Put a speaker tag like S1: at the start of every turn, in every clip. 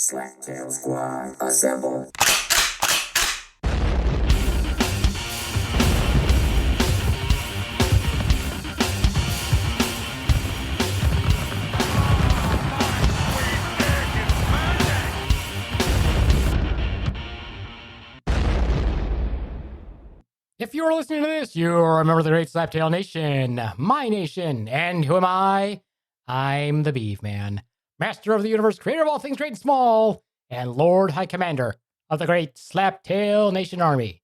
S1: Slaptail Squad, assemble.
S2: If you are listening to this, you remember the great Slaptail Nation, my nation. And who am I? I'm the Beaveman, master of the universe, creator of all things great and small, and Lord High Commander of the great Slaptail Nation Army.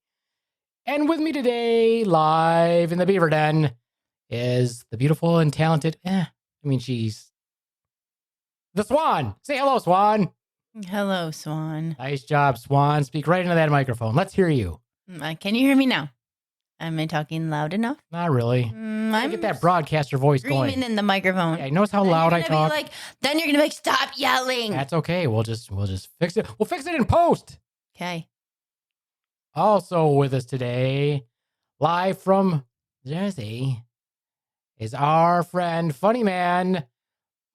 S2: And with me today, live in the Beaver Den, is the beautiful and talented, she's the Swan. Say hello, Swan.
S3: Hello, Swan.
S2: Nice job, Swan. Speak right into that microphone. Let's hear you.
S3: Can you hear me now? Am I talking loud enough?
S2: Not really. I get that broadcaster voice going.
S3: Screaming in the microphone.
S2: Yeah, notice how loud I talk.
S3: Then you're gonna be like, stop yelling.
S2: That's okay. We'll just fix it. We'll fix it in post.
S3: Okay.
S2: Also with us today, live from Jersey, is our friend, funny man,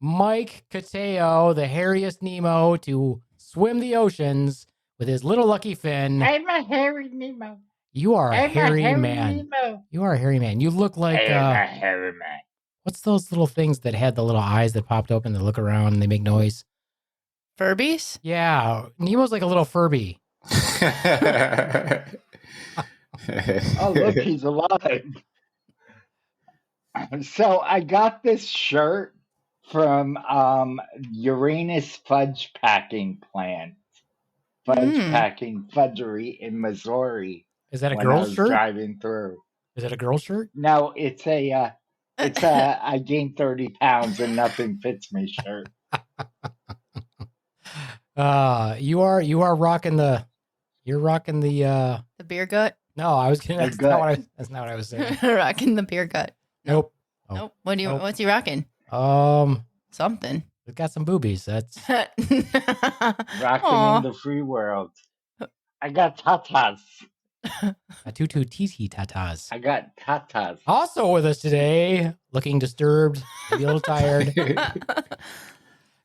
S2: Mike Cotayo, the hairiest Nemo to swim the oceans with his little lucky fin.
S4: I'm a hairy Nemo.
S2: You are a hairy man.
S4: Nemo.
S2: You are a hairy man. You look like
S4: I'm a hairy man.
S2: what's those little things that had the little eyes that popped open that look around and they make noise?
S3: Furbies?
S2: Yeah, Nemo's like a little Furby.
S4: Oh, look, he's alive. So I got this shirt from Uranus Fudge Packing Plant. Packing Fudgery in Missouri.
S2: Is that a
S4: when
S2: girl's
S4: I was
S2: shirt?
S4: driving through.
S2: Is it a girl's shirt?
S4: No, it's a I gained 30 pounds and nothing fits me shirt.
S2: You are rocking the. You're rocking the.
S3: The beer gut?
S2: No, I was kidding. That's not what I was saying.
S3: Rocking the beer gut.
S2: Nope.
S3: Nope. What's he rocking? Something.
S2: It's got some boobies. That's
S4: Rocking in the free world. I got tatas.
S2: a tutu titi tatas.
S4: I got tatas.
S2: Also with us today, looking disturbed, maybe a little tired.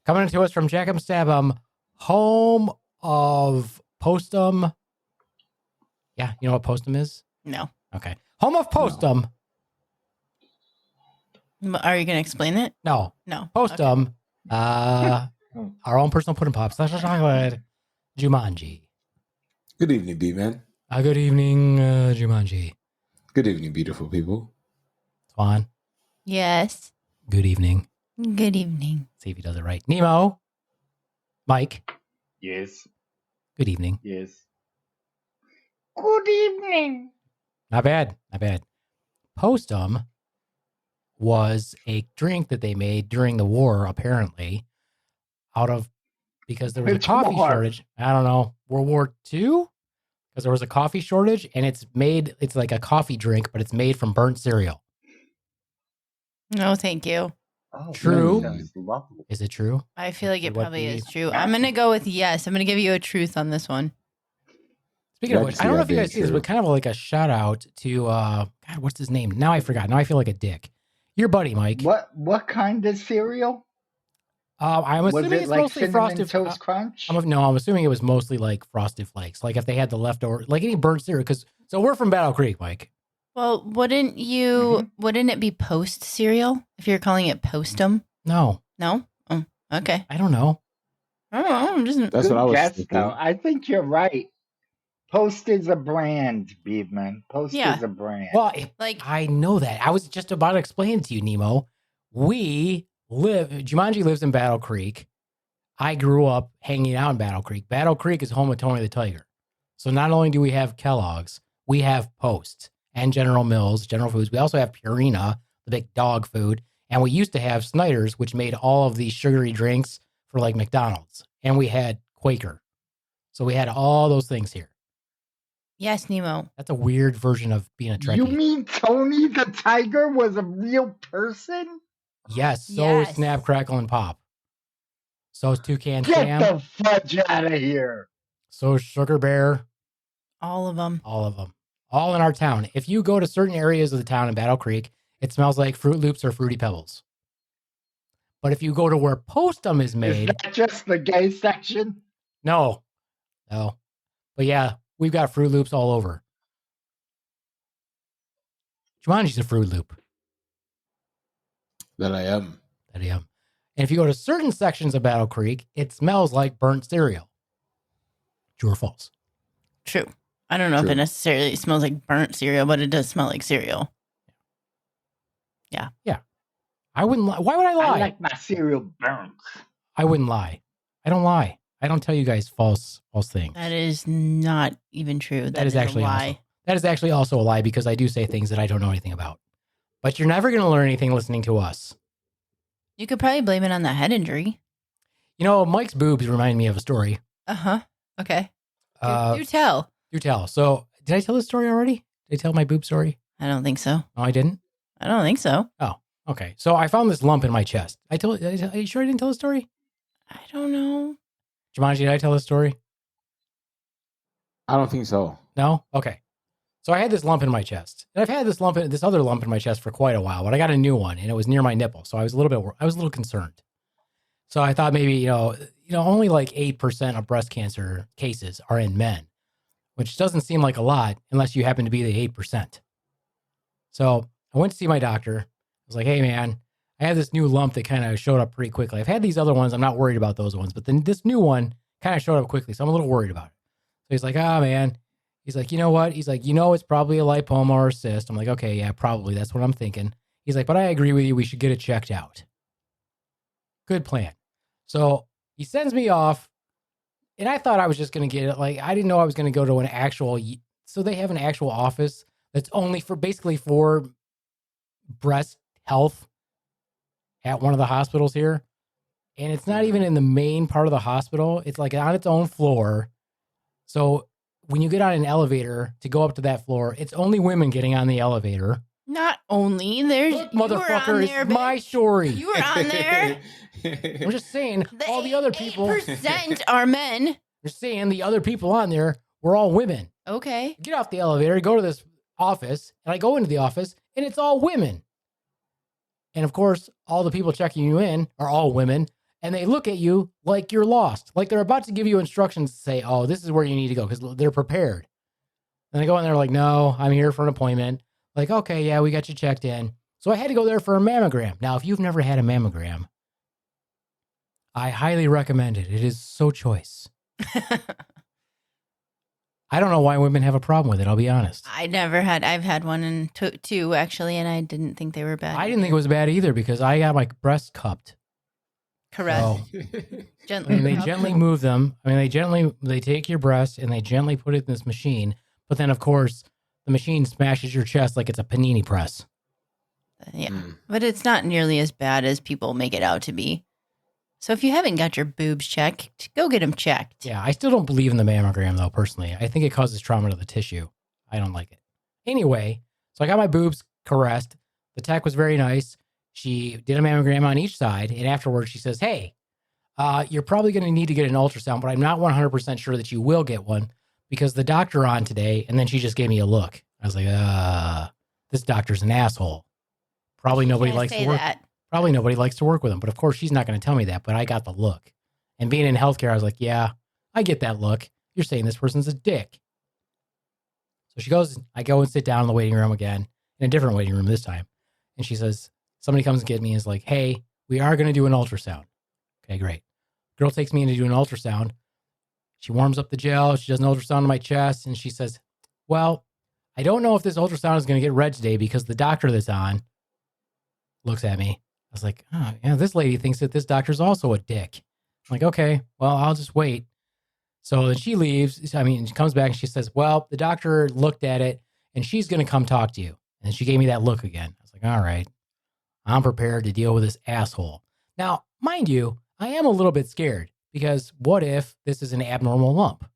S2: Coming to us from Jack 'em Stab 'em, home of Postum. Yeah, you know what Postum is?
S3: No.
S2: Okay. Home of Postum.
S3: No. Are you going to explain it?
S2: No. Postum. Okay. Our own personal pudding pop. Special chocolate. Jumanji.
S5: Good evening, B-Man.
S2: Good evening, Jumanji.
S5: Good evening, beautiful people.
S2: Swan.
S3: Yes.
S2: Good evening.
S3: Good evening.
S2: See if he does it right. Nemo. Mike.
S4: Yes.
S2: Good evening.
S4: Yes. Good evening.
S2: Not bad. Postum was a drink that they made during the war, apparently, because there was a coffee shortage. I don't know, World War II? Because there was a coffee shortage, and it's like a coffee drink, but it's made from burnt cereal.
S3: No, thank you.
S4: Oh,
S2: True.
S4: Lovely.
S2: Is it true?
S3: I feel like it
S2: What
S3: probably
S2: the-
S3: is true. I'm going to go with yes. I'm going to give you a truth on this one.
S2: Speaking of which, I don't know if you guys see this, but kind of like a shout out to, God, what's his name? Now I forgot. Now I feel like a dick. Your buddy, Mike.
S4: What kind of cereal?
S2: I'm
S4: Was
S2: assuming
S4: it
S2: it's
S4: like
S2: mostly
S4: Cinnamon
S2: Frosted
S4: Toast Crunch?
S2: I'm assuming it was mostly like Frosted Flakes. Like if they had the leftover, like any burnt cereal. So we're from Battle Creek, Mike.
S3: Well, wouldn't it be post cereal if you're calling it postum?
S2: No.
S3: No? Oh, okay.
S2: I don't know.
S3: I don't know. I'm just...
S5: That's what I was
S4: guess,
S5: thinking.
S4: though. I think you're right. Post is a brand, Beaveman. Post is a brand.
S2: Well,
S3: Like-
S2: I know that. I was just about to explain to you, Nemo. Jumanji lives in Battle Creek. I grew up hanging out in Battle Creek. Battle Creek is home of Tony the Tiger. So not only do we have Kellogg's, we have Post and General Mills, General Foods. We also have Purina, the big dog food. And we used to have Snyder's, which made all of these sugary drinks for like McDonald's. And we had Quaker. So we had all those things here.
S3: Yes, Nemo.
S2: That's a weird version of being a Trekkie.
S4: You mean Tony the Tiger was a real person?
S2: Yes, so
S3: Yes.
S2: is Snap, Crackle, and Pop. So is Toucan
S4: Get
S2: Sam.
S4: the fudge out of here.
S2: So is Sugar Bear.
S3: All of them.
S2: All of them. All in our town. If you go to certain areas of the town in Battle Creek, it smells like Fruit Loops or Fruity Pebbles. But if you go to where Postum is
S4: Is
S2: made,
S4: that just the gay section?
S2: No. But yeah, we've got Fruit Loops all over. Jumanji's a Fruit Loop.
S5: That I am.
S2: And if you go to certain sections of Battle Creek, it smells like burnt cereal. True or false?
S3: True. I don't know if it necessarily smells like burnt cereal, but it does smell like cereal.
S2: Yeah. I wouldn't lie. Why would I lie?
S4: I like my cereal burnt.
S2: I wouldn't lie. I don't lie. I don't tell you guys false things.
S3: That is not even true.
S2: That is actually a lie. That is actually also a lie because I do say things that I don't know anything about. But you're never going to learn anything listening to us.
S3: You could probably blame it on the head injury.
S2: You know, Mike's boobs remind me of a story.
S3: Uh-huh. Okay. Do tell.
S2: Do tell. So, did I tell this story already? Did I tell my boob story?
S3: I don't think so.
S2: No, I didn't?
S3: I don't think so.
S2: Oh, okay. So, I found this lump in my chest. Are you sure I didn't tell the story?
S3: I don't know.
S2: Jumanji, did I tell the story?
S5: I don't think so.
S2: No? Okay. So I had this lump in my chest. And I've had this other lump in my chest for quite a while, but I got a new one and it was near my nipple. So I was a little concerned. So I thought maybe, only like 8% of breast cancer cases are in men, which doesn't seem like a lot unless you happen to be the 8%. So I went to see my doctor. I was like, hey man, I have this new lump that kind of showed up pretty quickly. I've had these other ones. I'm not worried about those ones, but then this new one kind of showed up quickly. So I'm a little worried about it. So he's like, man. He's like, you know what? He's like, it's probably a lipoma or a cyst. I'm like, okay, yeah, probably. That's what I'm thinking. He's like, but I agree with you. We should get it checked out. Good plan. So he sends me off, and I thought I was just going to get it. Like, I didn't know I was going to go to an actual, so they have an actual office that's only for breast health at one of the hospitals here. And it's not even in the main part of the hospital. It's like on its own floor. So when you get on an elevator to go up to that floor, it's only women getting on the elevator.
S3: Not only. There's
S2: Look, motherfucker, it's my story.
S3: You were on there.
S2: I'm just saying, all the other people
S3: 8% are men.
S2: You're saying the other people on there were all women.
S3: Okay.
S2: Get off the elevator, go to this office, and I go into the office, and it's all women. And of course, all the people checking you in are all women. And they look at you like you're lost. Like they're about to give you instructions to say, oh, this is where you need to go because they're prepared. And I go in there like, no, I'm here for an appointment. Like, okay, yeah, we got you checked in. So I had to go there for a mammogram. Now, if you've never had a mammogram, I highly recommend it. It is so choice. I don't know why women have a problem with it, I'll be honest.
S3: I've had one and two actually, and I didn't think they were bad.
S2: I didn't think it was bad either because I got my breast cupped.
S3: Correct.
S2: So,
S3: gently.
S2: they gently move them. I mean, they take your breast and they gently put it in this machine. But then, of course, the machine smashes your chest like it's a panini press.
S3: Yeah. But it's not nearly as bad as people make it out to be. So if you haven't got your boobs checked, go get them checked.
S2: Yeah, I still don't believe in the mammogram, though, personally. I think it causes trauma to the tissue. I don't like it. Anyway, so I got my boobs caressed. The tech was very nice. She did a mammogram on each side, and afterwards she says, hey, you're probably going to need to get an ultrasound, but I'm not 100% sure that you will get one because the doctor on today, and then she just gave me a look. I was like, this doctor's an asshole. Probably nobody likes to work. Probably nobody likes to work with him, but of course she's not going to tell me that, but I got the look. And being in healthcare, I was like, yeah, I get that look. You're saying this person's a dick. So she goes, I go and sit down in the waiting room again, in a different waiting room this time. And she says, somebody comes and get me and is like, hey, we are going to do an ultrasound. Okay, great. Girl takes me in to do an ultrasound. She warms up the gel. She does an ultrasound on my chest. And she says, well, I don't know if this ultrasound is going to get read today because the doctor that's on looks at me. I was like, oh, yeah, this lady thinks that this doctor's also a dick. I'm like, okay, well, I'll just wait. So then she leaves. She comes back and she says, well, the doctor looked at it and she's going to come talk to you. And she gave me that look again. I was like, all right, I'm prepared to deal with this asshole. Now, mind you, I am a little bit scared because what if this is an abnormal lump?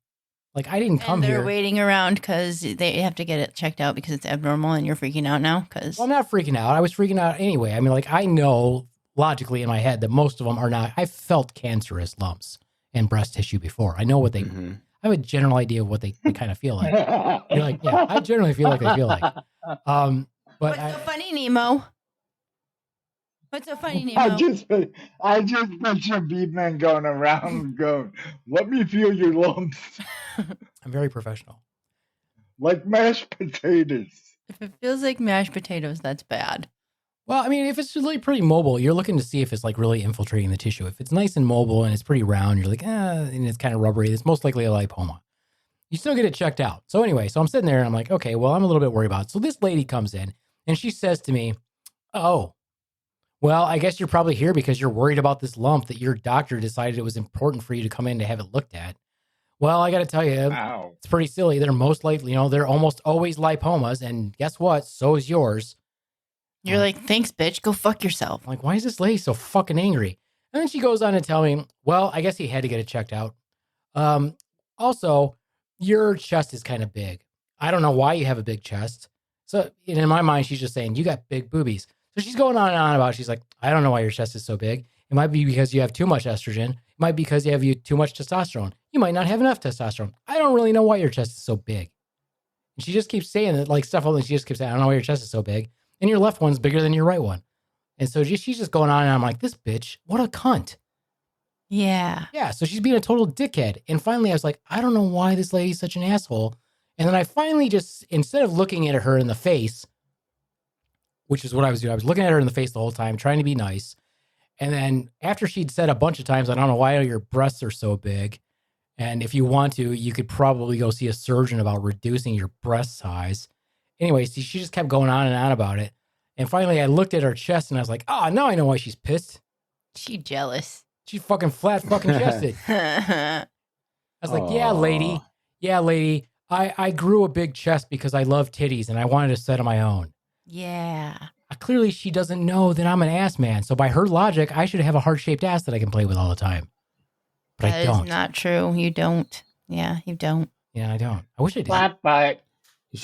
S2: Like I didn't come here.
S3: They're waiting around because they have to get it checked out because it's abnormal and you're freaking out now. Well,
S2: I'm not freaking out. I was freaking out anyway. I mean, like I know logically in my head that most of them are not. I've felt cancerous lumps in breast tissue before. I know what they, I have a general idea of what they kind of feel like. You're like, yeah, I generally feel like they feel like. But
S3: what's so funny, Nemo? What's so funny,
S4: I
S3: Nemo?
S4: just picture Beaveman going around going, let me feel your lumps.
S2: I'm very professional.
S4: Like mashed potatoes.
S3: If it feels like mashed potatoes, that's bad.
S2: Well, I mean, if it's really pretty mobile, you're looking to see if it's like really infiltrating the tissue. If it's nice and mobile and it's pretty round, you're like, and it's kind of rubbery, it's most likely a lipoma. You still get it checked out. So anyway, so I'm sitting there and I'm like, okay, well, I'm a little bit worried about it. So this lady comes in and she says to me, oh, well, I guess you're probably here because you're worried about this lump that your doctor decided it was important for you to come in to have it looked at. Well, I got to tell you,
S4: Wow.
S2: it's pretty silly. They're most likely, they're almost always lipomas. And guess what? So is yours.
S3: You're like, thanks, bitch. Go fuck yourself.
S2: I'm like, why is this lady so fucking angry? And then she goes on to tell me, well, I guess he had to get it checked out. Also, your chest is kind of big. I don't know why you have a big chest. So in my mind, she's just saying, you got big boobies. So she's going on and on about it. She's like, I don't know why your chest is so big. It might be because you have too much estrogen. It might be because you have too much testosterone. You might not have enough testosterone. I don't really know why your chest is so big. And she just keeps saying that, like stuff. She just keeps saying, I don't know why your chest is so big. And your left one's bigger than your right one. And so she's just going on and I'm like, this bitch, what a cunt.
S3: Yeah.
S2: Yeah. So she's being a total dickhead. And finally I was like, I don't know why this lady's such an asshole. And then I finally just, instead of looking at her in the face, which is what I was doing, I was looking at her in the face the whole time, trying to be nice. And then after she'd said a bunch of times, I don't know why your breasts are so big. And if you want to, you could probably go see a surgeon about reducing your breast size. Anyway, see, she just kept going on and on about it. And finally, I looked at her chest and I was like, oh, now I know why she's pissed.
S3: She jealous.
S2: She's fucking flat fucking chested. I was like, yeah, lady. Yeah, lady. I grew a big chest because I love titties and I wanted a set of my own.
S3: Yeah.
S2: Clearly, she doesn't know that I'm an ass man. So by her logic, I should have a heart-shaped ass that I can play with all the time. But I don't.
S3: That is not true. You don't. Yeah, you don't.
S2: Yeah, I don't. I wish I did.
S4: Flat butt.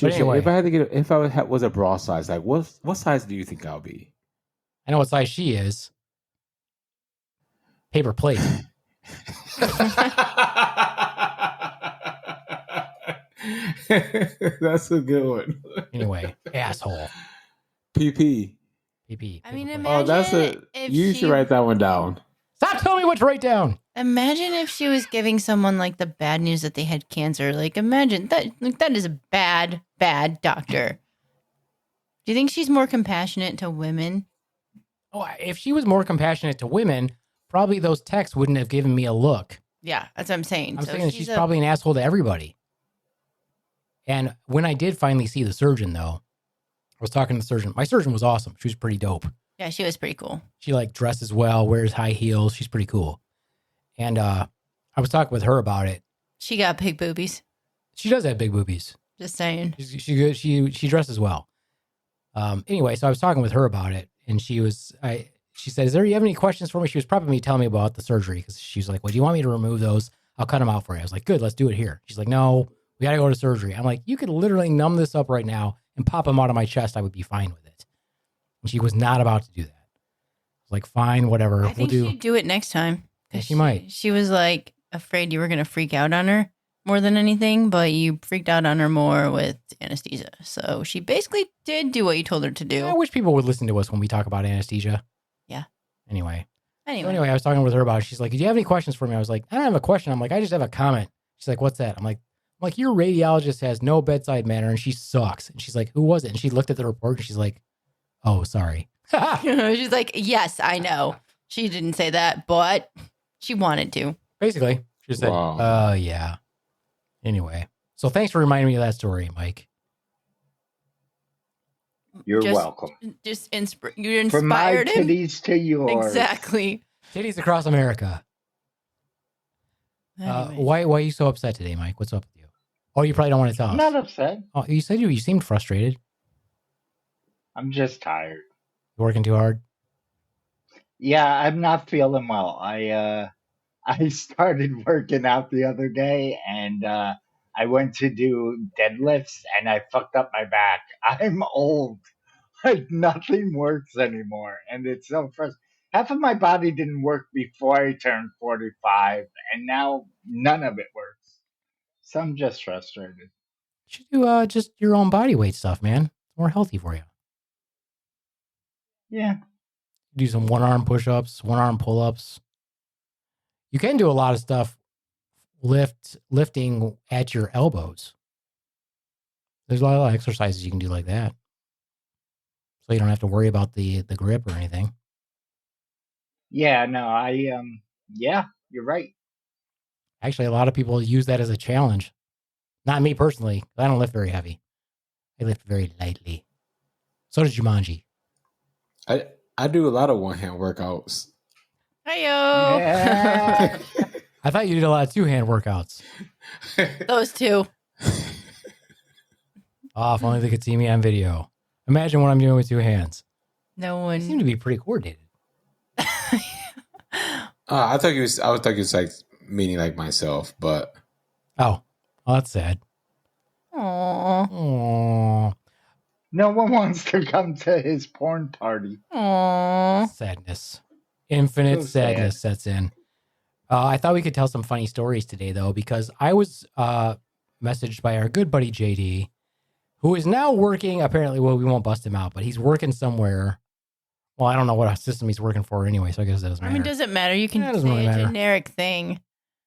S5: But
S2: anyway.
S5: if I was a bra size, like what size do you think I'll be?
S2: I know what size she is. Paper plate.
S5: That's a good one.
S2: Anyway, asshole.
S5: PP.
S2: PP.
S3: I mean,
S2: paper plate.
S3: imagine
S5: Oh, that's you should write that one down.
S2: Stop telling me what to write down.
S3: Imagine if she was giving someone like the bad news that they had cancer. Like, imagine that. Like, that is a bad, bad doctor. Do you think she's more compassionate to women?
S2: Oh, if she was more compassionate to women, probably those texts wouldn't have given me a look.
S3: Yeah, that's what I'm saying.
S2: I'm saying that she's probably an asshole to everybody. And when I did finally see the surgeon, though, I was talking to the surgeon. My surgeon was awesome. She was pretty dope.
S3: Yeah, she was pretty cool.
S2: She like dresses well, wears high heels. She's pretty cool. And I was talking with her about it.
S3: She got big boobies.
S2: She does have big boobies.
S3: Just saying.
S2: She dresses well. Anyway, so I was talking with her about it, and she said, "Do you have any questions for me?" She was probably telling me about the surgery because she's like, "Well, do you want me to remove those? I'll cut them out for you." I was like, "Good, let's do it here." She's like, "No, we got to go to surgery." I'm like, "You could literally numb this up right now and pop them out of my chest. I would be fine with it." And she was not about to do that. I was like, "Fine, whatever.
S3: I think she'd do it next time.
S2: Yeah, she might.
S3: She was like afraid you were going to freak out on her more than anything, but you freaked out on her more with anesthesia. So she basically did do what you told her to do.
S2: I wish people would listen to us when we talk about anesthesia.
S3: Yeah.
S2: Anyway,
S3: Anyway,
S2: I was talking with her about it. She's like, "Do you have any questions for me?" I was like, "I don't have a question." I'm like, "I just have a comment." She's like, "What's that?" I'm like, "Your radiologist has no bedside manner and she sucks." And she's like, "Who was it?" And she looked at the report and she's like, "Oh, sorry."
S3: she's like, yes, I know. She didn't say that, but she wanted to.
S2: Basically, she said,
S5: Wow.
S2: Yeah. Anyway, so thanks for reminding me of that story, Mike.
S4: You're welcome.
S3: Just you
S4: From my
S3: inspired him.
S4: titties to yours.
S3: Exactly.
S2: Titties across America.
S3: Anyways.
S2: Why are you so upset today, Mike? What's up with you? Oh, you probably don't want to tell
S4: I'm
S2: us.
S4: not upset.
S2: Oh, you said you seemed frustrated.
S4: I'm just tired.
S2: You working too hard?
S4: Yeah, I'm not feeling well. I started working out the other day and I went to do deadlifts and I fucked up my back. I'm old. Like nothing works anymore. And it's so frustrating. Half of my body didn't work before I turned 45 and now none of it works. So I'm just frustrated.
S2: You should do just your own body weight stuff, man. It's more healthy for you.
S4: Yeah.
S2: Do some one-arm push-ups, one-arm pull-ups. You can do a lot of stuff lifting at your elbows. There's a lot of exercises you can do like that. So you don't have to worry about the grip or anything.
S4: Yeah, no, yeah, you're right.
S2: Actually, a lot of people use that as a challenge. Not me personally. I don't lift very heavy. I lift very lightly. So does Jumanji.
S5: I do a lot of one hand workouts.
S3: Hiyo.
S4: Yeah.
S2: I thought you did a lot of two-hand workouts.
S3: Those two.
S2: Oh, if only they could see me on video. Imagine what I'm doing with two hands.
S3: No
S2: I seem
S3: one.
S2: to be pretty coordinated.
S5: I thought you was like meaning like myself, but
S2: Oh, well, that's sad.
S3: Aww.
S2: Aww.
S4: No one wants to come to his porn party.
S3: Aww.
S2: Sadness. Infinite
S4: So sad.
S2: sadness sets in. I thought we could tell some funny stories today, though, because I was messaged by our good buddy JD, who is now working, apparently, well, we won't bust him out, but he's working somewhere. Well, I don't know what system he's working for anyway, so I guess that doesn't
S3: I
S2: matter.
S3: mean, doesn't matter. You can
S2: Yeah, it doesn't
S3: say
S2: really
S3: a
S2: matter.
S3: generic thing.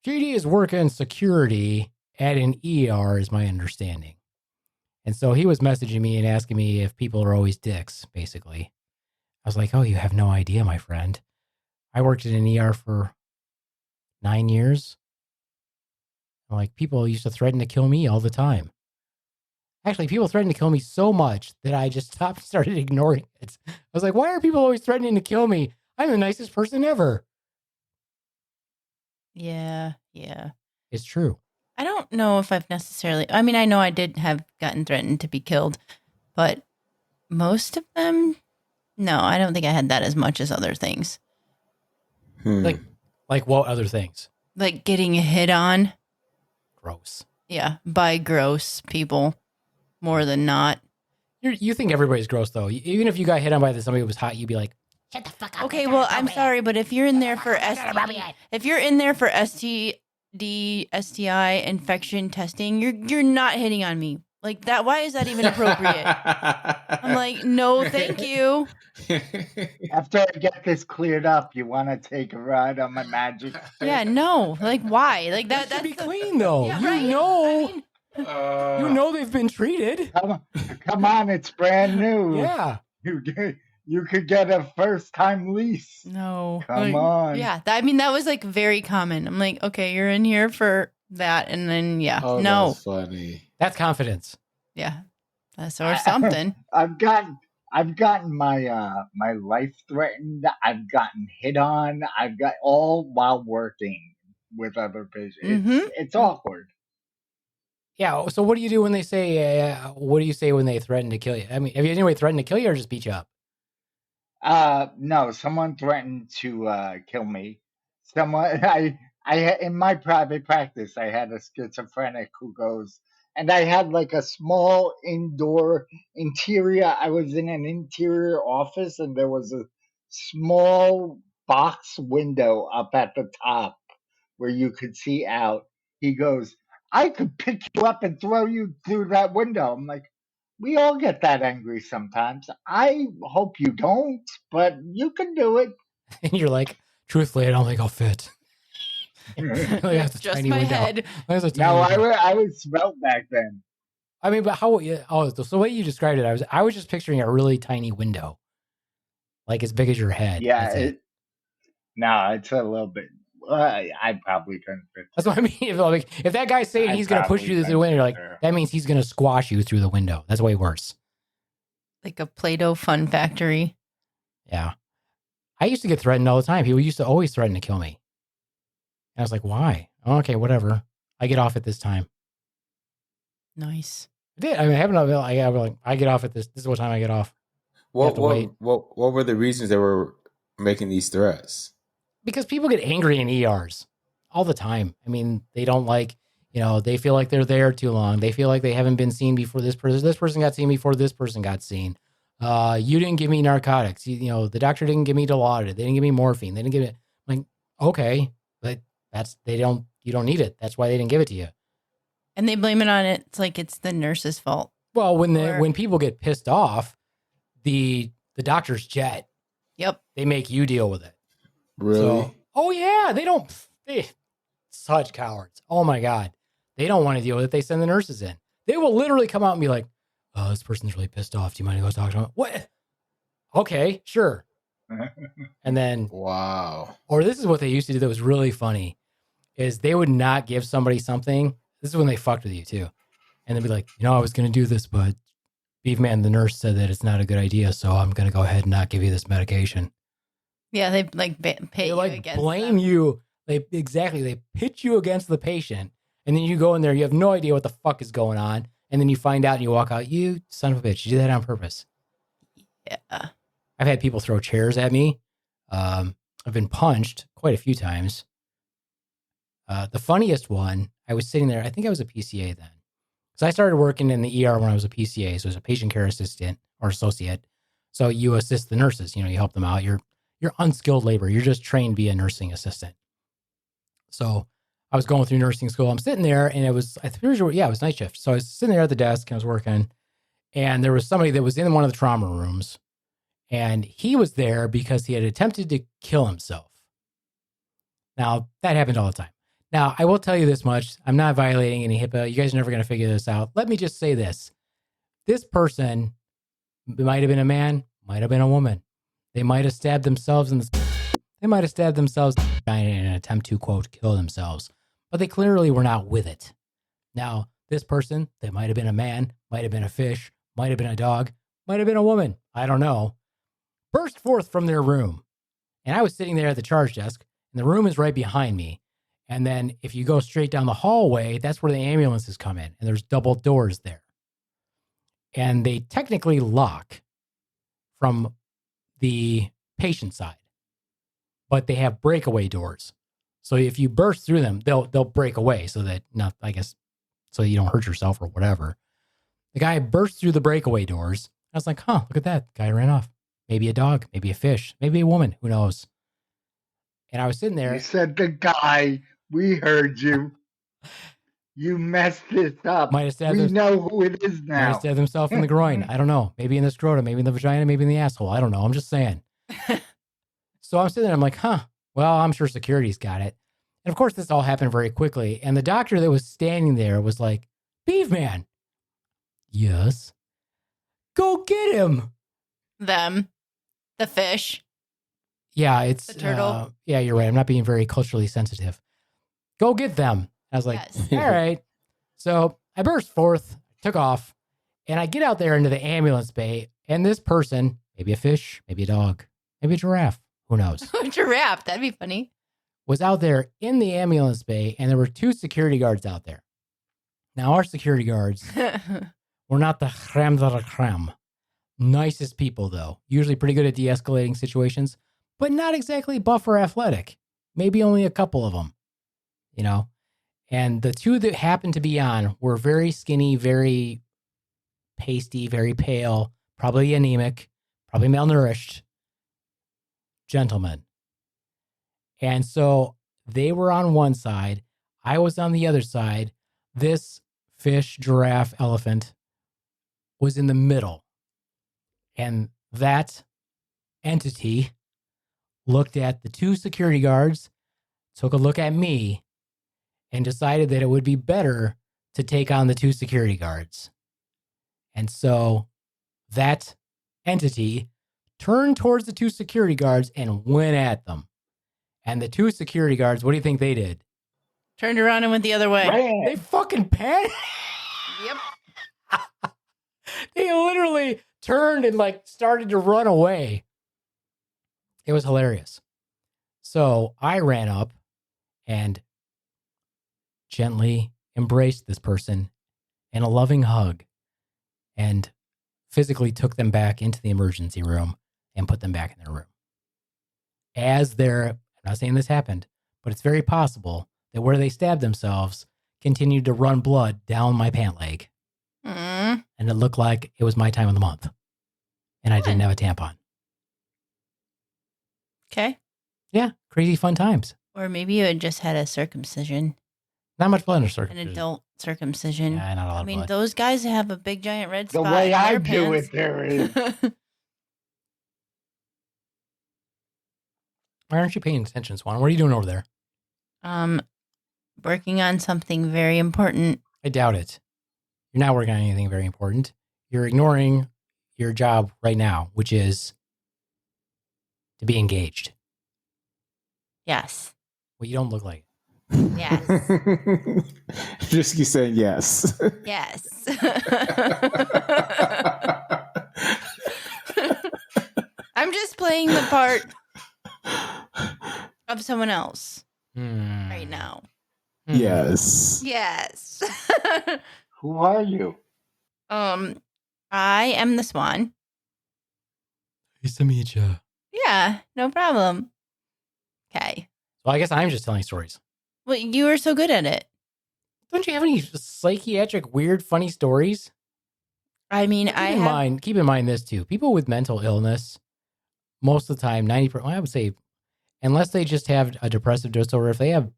S2: JD is working security at an ER, is my understanding. And so he was messaging me and asking me if people are always dicks, basically. I was like, oh, you have no idea, my friend. I worked in an ER for 9 years. Like, people used to threaten to kill me all the time. Actually, people threatened to kill me so much that I just stopped and started ignoring it. I was like, why are people always threatening to kill me? I'm the nicest person ever.
S3: Yeah.
S2: It's true.
S3: I don't know if I've necessarily. I mean, I know I did have gotten threatened to be killed, but most of them, no, I don't think I had that as much as other things.
S2: Like what other things?
S3: Like getting hit on.
S2: Gross.
S3: Yeah, by gross people more than not.
S2: You think everybody's gross, though. Even if you got hit on by somebody who was hot, you'd be like,
S1: Shut the fuck up.
S3: Okay, well, I'm sorry, but if you're in there for STI infection testing, you're not hitting on me like that. Why is that even appropriate? I'm like, no, thank you.
S4: After I get this cleared up, you want to take a ride on my magic stick?
S3: Yeah, no, like why? Like
S2: that
S3: that's
S2: should be clean, though.
S3: Yeah,
S2: You
S3: right?
S2: know,
S3: I mean,
S2: you know they've been treated.
S4: Come on, it's brand new.
S2: Yeah.
S4: You could get a first-time lease.
S3: no,
S4: Come
S3: like,
S4: on.
S3: Yeah, I mean that was like very common. I'm like, okay, you're in here for that, and then yeah,
S5: Oh,
S3: no,
S5: that's funny.
S2: That's confidence.
S3: yeah, that's or something.
S4: I've gotten my my life threatened. I've gotten hit on. I've got all while working with other patients.
S3: Mhm.
S4: It's awkward.
S2: Yeah. So what do you do when they say, what do you say when they threaten to kill you? I mean, have you anybody threatened to kill you or just beat you up?
S4: No, someone threatened to kill me. Someone in my private practice, I had a schizophrenic who goes, and I had like a small indoor interior. I was in an interior office, and there was a small box window up at the top where you could see out. He goes, I could pick you up and throw you through that window. I'm like, we all get that angry sometimes. I hope you don't, but you can do it.
S2: And you're like, truthfully, I don't think I'll fit. Like, that's a
S3: Just
S2: tiny
S3: my
S2: window.
S3: head.
S2: That's a
S4: No,
S2: tiny window.
S4: I was svelte back then.
S2: I mean, but how? Oh, so the way you described it, I was just picturing a really tiny window, like as big as your head.
S4: Yeah,
S2: That's it.
S4: no, it's a little bit. I probably couldn't fit.
S2: That's what I mean. If that guy's saying
S4: I
S2: he's going to push
S4: probably
S2: you through the window, you're like,
S4: couldn't fit.
S2: that means he's going to squash you through the window. That's way worse.
S3: Like a Play-Doh fun factory.
S2: Yeah. I used to get threatened all the time. People used to always threaten to kill me. And I was like, why? Oh, okay, whatever. I get off at this time.
S3: Nice.
S2: I did. I mean, I get off at this. This is what time I get off. have to wait.
S5: What were the reasons they were making these threats?
S2: Because people get angry in ERs all the time. I mean, they don't like, they feel like they're there too long. They feel like they haven't been seen before this person. This person got seen before this person got seen. You didn't give me narcotics. The doctor didn't give me Dilaudid. They didn't give me morphine. They didn't give it. Like, okay, but you don't need it. That's why they didn't give it to you.
S3: And they blame it on it. It's like it's the nurse's fault.
S2: Well, when people get pissed off, the doctor's jet
S3: Yep.
S2: They make you deal with it.
S5: Really?
S2: So, oh yeah, they such cowards. Oh my God. They don't want to deal with it. They send the nurses in. They will literally come out and be like, oh, this person's really pissed off. Do you mind to go talk to him? What? Okay, sure. And then,
S5: Wow.
S2: or this is what they used to do that was really funny, is they would not give somebody something. This is when they fucked with you too. And they'd be like, I was going to do this, but Beaveman, the nurse, said that it's not a good idea. So I'm going to go ahead and not give you this medication.
S3: Yeah, they like pay
S2: They
S3: you
S2: like
S3: against
S2: blame
S3: them.
S2: you. They pitch you against the patient. And then you go in there, you have no idea what the fuck is going on. And then you find out and you walk out, you son of a bitch, you did that on purpose.
S3: Yeah.
S2: I've had people throw chairs at me. I've been punched quite a few times. The funniest one, I was sitting there, I think I was a PCA then. So I started working in the ER when I was a PCA. So as a patient care assistant or associate. So you assist the nurses, you help them out. You're unskilled labor. You're just trained to be a nursing assistant. So I was going through nursing school. I'm sitting there and it was night shift. So I was sitting there at the desk and I was working and there was somebody that was in one of the trauma rooms and he was there because he had attempted to kill himself. Now that happens all the time. Now I will tell you this much. I'm not violating any HIPAA. You guys are never going to figure this out. Let me just say this. This person might have been a man, might have been a woman. They might have stabbed themselves in an attempt to, quote, kill themselves. But they clearly were not with it. Now, this person, they might have been a man, might have been a fish, might have been a dog, might have been a woman. I don't know. Burst forth from their room. And I was sitting there at the charge desk, and the room is right behind me. And then if you go straight down the hallway, that's where the ambulances come in. And there's double doors there. And they technically lock from the patient side, but they have breakaway doors. So if you burst through them, they'll break away so that so you don't hurt yourself or whatever. The guy burst through the breakaway doors. I was like, look at that. Guy ran off. Maybe a dog, maybe a fish, maybe a woman, who knows? And I was sitting there.
S4: You said the guy. We heard you. You messed this up. We know who it is now.
S2: Might have stabbed himself in the groin. I don't know. Maybe in the scrotum, maybe in the vagina, maybe in the asshole. I don't know. I'm just saying. So I'm sitting there. I'm like, well, I'm sure security's got it. And of course, this all happened very quickly. And the doctor that was standing there was like, Beaveman. Yes. Go get him.
S3: Them. The fish.
S2: Yeah, it's
S3: the turtle.
S2: Yeah, you're right. I'm not being very culturally sensitive. Go get them. I was like,
S3: Yes.
S2: all right. So I burst forth, took off, and I get out there into the ambulance bay. And this person, maybe a fish, maybe a dog, maybe a giraffe, who knows,
S3: Giraffe. That'd be funny.
S2: was out there in the ambulance bay. And there were 2 security guards out there. Now, our security guards were not the creme de la creme. Nicest people, though. Usually pretty good at de-escalating situations, but not exactly buff or athletic. Maybe only a couple of them, And the 2 that happened to be on were very skinny, very pasty, very pale, probably anemic, probably malnourished gentlemen. And so they were on one side. I was on the other side. This fish, giraffe, elephant was in the middle. And that entity looked at the 2 security guards, took a look at me, and decided that it would be better to take on the 2 security guards. And so that entity turned towards the 2 security guards and went at them. And the 2 security guards, what do you think they did?
S3: Turned around and went the other way.
S4: Ran.
S2: They fucking panicked.
S3: Yep.
S2: They literally turned and started to run away. It was hilarious. So I ran up and gently embraced this person in a loving hug and physically took them back into the emergency room and put them back in their room. I'm not saying this happened, but it's very possible that where they stabbed themselves continued to run blood down my pant leg.
S3: Mm.
S2: And it looked like it was my time of the month. And I didn't have a tampon.
S3: Okay.
S2: Yeah, crazy fun times.
S3: Or maybe you had just had a circumcision.
S2: Not much blood in a
S3: An
S2: circumcision.
S3: adult circumcision.
S2: Yeah, not a lot
S3: I mean,
S2: of blood.
S3: those guys have a big giant red
S4: The
S3: spot
S4: way
S3: in
S4: I
S3: their
S4: do
S3: pants.
S4: it, there is.
S2: Why aren't you paying attention, Swan? What are you doing over there?
S3: Working on something very important.
S2: I doubt it. You're not working on anything very important. You're ignoring your job right now, which is to be engaged.
S3: Yes.
S2: Well, you don't look like it.
S3: Yes.
S5: Just keep saying yes.
S3: Yes. I'm just playing the part of someone else right now.
S5: Yes.
S3: Yes.
S4: Who are you?
S3: I am the Swan.
S2: Nice to meet you.
S3: Yeah, no problem. Okay.
S2: Well, I guess I'm just telling stories.
S3: Well, you were so good at it.
S2: Don't you have any psychiatric, weird, funny stories?
S3: I mean,
S2: Keep in mind this too. People with mental illness, most of the time, 90%, I would say, unless they just have a depressive disorder, if they have,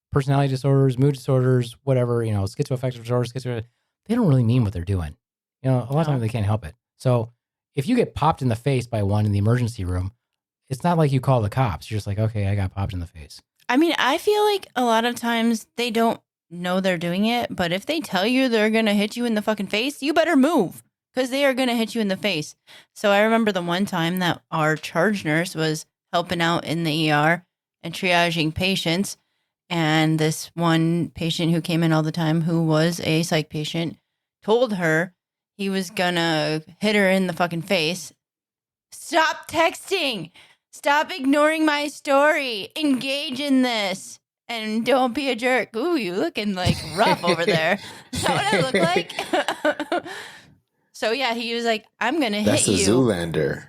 S2: personality disorders, mood disorders, whatever, schizoaffective disorders, they don't really mean what they're doing. A lot of times they can't help it. So if you get popped in the face by one in the emergency room, it's not like you call the cops. You're just like, okay, I got popped in the face.
S3: I mean, I feel like a lot of times they don't know they're doing it, but if they tell you they're going to hit you in the fucking face, you better move because they are going to hit you in the face. So I remember the one time that our charge nurse was helping out in the ER and triaging patients. And this one patient who came in all the time, who was a psych patient, told her he was going to hit her in the fucking face. Stop texting. Stop ignoring my story. Engage in this. And don't be a jerk. Ooh, you looking like rough over there. Is that what I look like? So yeah, he was like, I'm going to hit you.
S5: That's a Zoolander.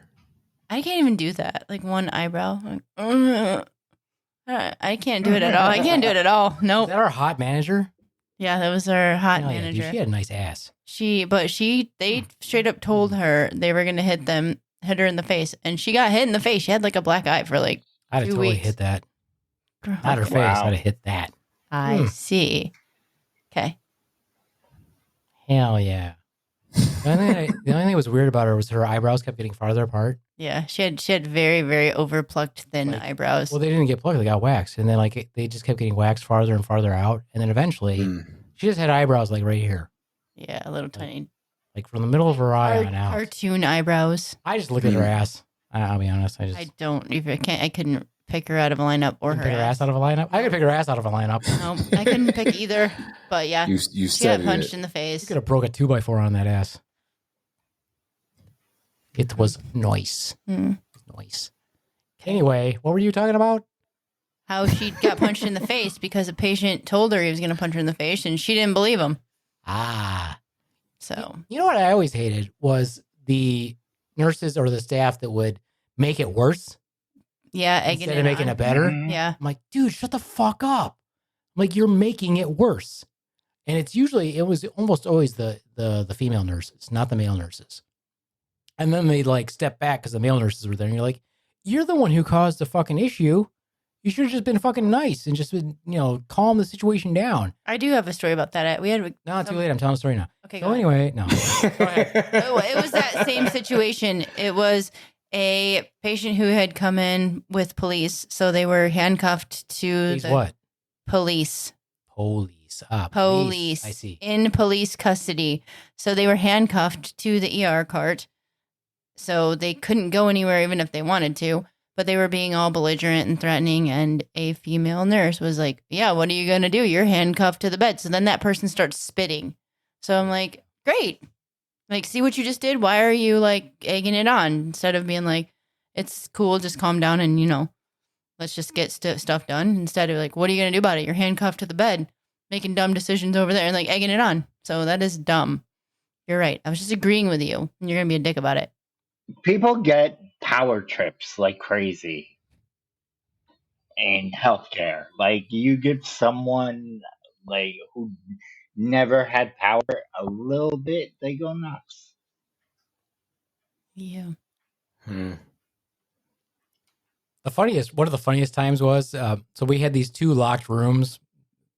S3: I can't even do that. Like one eyebrow. Like, I can't do it at all. I can't do it at all. Nope.
S2: Is that our hot manager?
S3: Yeah, that was our hot
S2: Hell yeah,
S3: manager.
S2: dude, she had a nice ass.
S3: They straight up told her they were going to hit her in the face. And she got hit in the face. She had like a black eye for like
S2: I'd have
S3: 2
S2: totally
S3: weeks.
S2: hit that. Not her face.
S4: Wow.
S2: I'd have hit that.
S3: I see. Okay.
S2: Hell yeah. The only thing that was weird about her was her eyebrows kept getting farther apart.
S3: Yeah, she had very, very overplucked thin eyebrows.
S2: Well, they didn't get plucked; they got waxed, and then they just kept getting waxed farther and farther out, and then eventually, she just had eyebrows like right here,
S3: yeah, a little tiny,
S2: like from the middle of her eye on out.
S3: cartoon eyebrows.
S2: I just look at her ass. I'll be honest.
S3: I couldn't pick her out of a lineup or her
S2: pick her ass out of a lineup. I could pick her ass out of a lineup.
S3: No, I couldn't pick either. But yeah,
S5: You
S3: she
S5: said
S3: got punched
S5: it.
S3: in the
S2: You
S3: face.
S2: could have broke a 2x4 on that ass. It was nice. Nice. Anyway, what were you talking about?
S3: How she got punched in the face because a patient told her he was going to punch her in the face, and she didn't believe him.
S2: Ah.
S3: So
S2: You know what I always hated was the nurses or the staff that would make it worse
S3: yeah, egging
S2: instead
S3: it
S2: of making
S3: on.
S2: it better.
S4: Mhm.
S3: Yeah,
S2: I'm like, dude, shut the fuck up. I'm like, you're making it worse. And it was almost always the female nurses, not the male nurses. And then they'd like step back because the male nurses were there. And you're like, you're the one who caused the fucking issue. You should have just been fucking nice and just been, calm the situation down.
S3: I do have a story about that. We had
S2: No, too late. I'm telling a story now.
S3: Okay,
S2: So
S3: go ahead.
S2: anyway, no. Go ahead.
S3: Oh, it was that same situation. It was a patient who had come in with police, so they were handcuffed to
S2: Please
S3: the
S2: what?
S3: police.
S2: Police.
S3: Police.
S2: I see.
S3: In police custody. So they were handcuffed to the ER cart. So they couldn't go anywhere even if they wanted to. But they were being all belligerent and threatening. And a female nurse was like, yeah, what are you going to do? You're handcuffed to the bed. So then that person starts spitting. So I'm like, great. Like, see what you just did? Why are you like egging it on? Instead of being like, it's cool, just calm down and, let's just get stuff done. Instead of like, what are you going to do about it? You're handcuffed to the bed, making dumb decisions over there and like egging it on. So that is dumb. You're right. I was just agreeing with you and you're going to be a dick about it.
S4: People get power trips like crazy in healthcare. Like you give someone like who never had power a little bit, they go nuts.
S3: Yeah.
S2: One of the funniest times was, so we had these 2 locked rooms.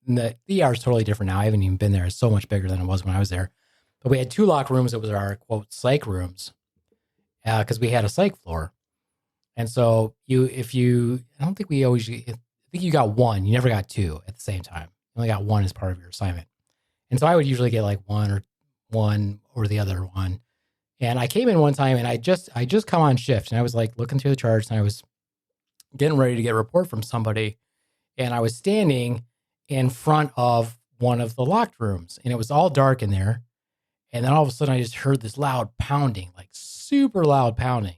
S2: And the ER is totally different now. I haven't even been there. It's so much bigger than it was when I was there. But we had 2 locked rooms. It was our, quote, psych rooms. Because we had a psych floor. And so I don't think we always, I think you got one. You never got two at the same time. You only got one as part of your assignment. And so I would usually get like one or the other one. And I came in one time and I just come on shift and I was like looking through the charts and I was getting ready to get a report from somebody. And I was standing in front of one of the locked rooms and it was all dark in there. And then all of a sudden I just heard this loud pounding, like super loud pounding.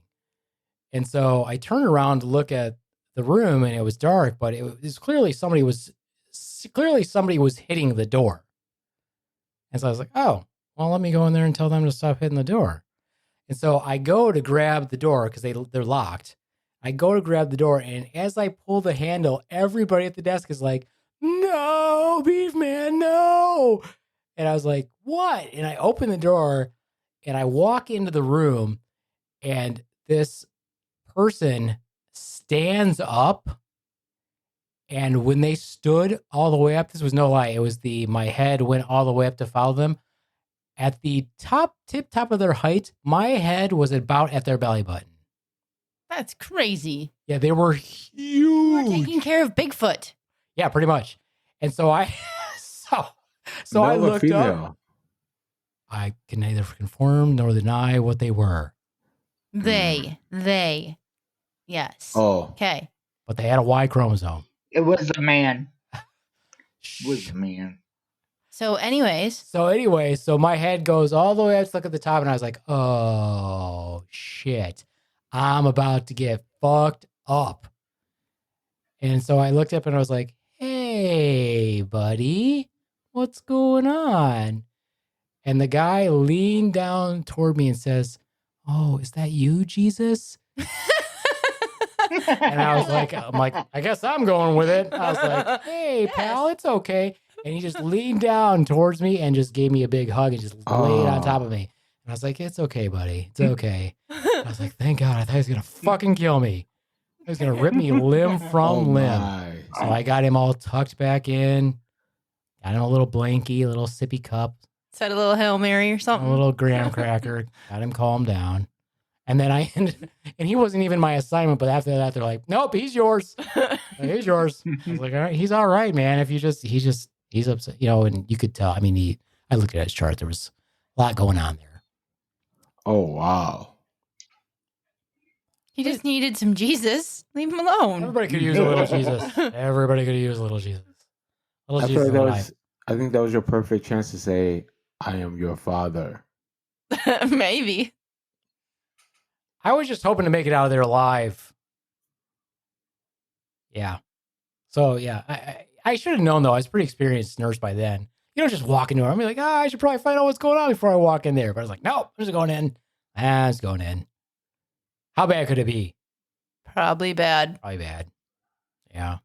S2: And so I turned around to look at the room and it was dark, but it was clearly somebody was hitting the door. And so I was like, oh, well, let me go in there and tell them to stop hitting the door. And so I go to grab the door because they're locked. I go to grab the door, and as I pull the handle, everybody at the desk is like, no, Beaveman, no. And I was like, what? And I open the door, and I walk into the room, and this person stands up. And when they stood all the way up, this was no lie, it was my head went all the way up to follow them. At the top of their height, my head was about at their belly button.
S3: That's crazy.
S2: Yeah, they were huge.
S3: We're taking care of Bigfoot.
S2: Yeah, pretty much. And so I I looked up. I can neither confirm nor deny what they were.
S3: They. Yes.
S5: Oh.
S3: Okay.
S2: But they had a Y chromosome.
S4: It was a man. It was a man.
S3: So anyways,
S2: so my head goes all the way up to look at the top, and I was like, oh, shit. I'm about to get fucked up. And so I looked up and I was like, hey, buddy, what's going on? And the guy leaned down toward me and says, oh, is that you, Jesus? And I was like, I guess I'm going with it. I was like, hey, pal, it's okay. And he just leaned down towards me and just gave me a big hug and just laid on top of me. And I was like, it's okay, buddy. It's okay. I was like, thank God. I thought he was going to fucking kill me. He was going to rip me limb from limb.
S5: My.
S2: So I got him all tucked back in. Got him a little blankie, a little sippy cup.
S3: said a little Hail Mary or something.
S2: A little graham cracker. Got him calmed down. And then and he wasn't even my assignment, but after that, they're like, nope, he's yours. He's yours. I was like, all right, he's all right, man. If he's upset, and you could tell. I mean, I looked at his chart. There was a lot going on there.
S5: Oh, wow.
S3: He just needed some Jesus. Leave him alone.
S2: Everybody could use a little Jesus. Everybody could use a little Jesus.
S5: I think that was your perfect chance to say, I am your father.
S3: Maybe.
S2: I was just hoping to make it out of there alive. Yeah. So, yeah. I should have known, though. I was a pretty experienced nurse by then. You don't just walk into it. I'm like, I should probably find out what's going on before I walk in there. But I was like, no, I'm just going in. It's going in. How bad could it be?
S3: Probably bad.
S2: Probably bad. Yeah.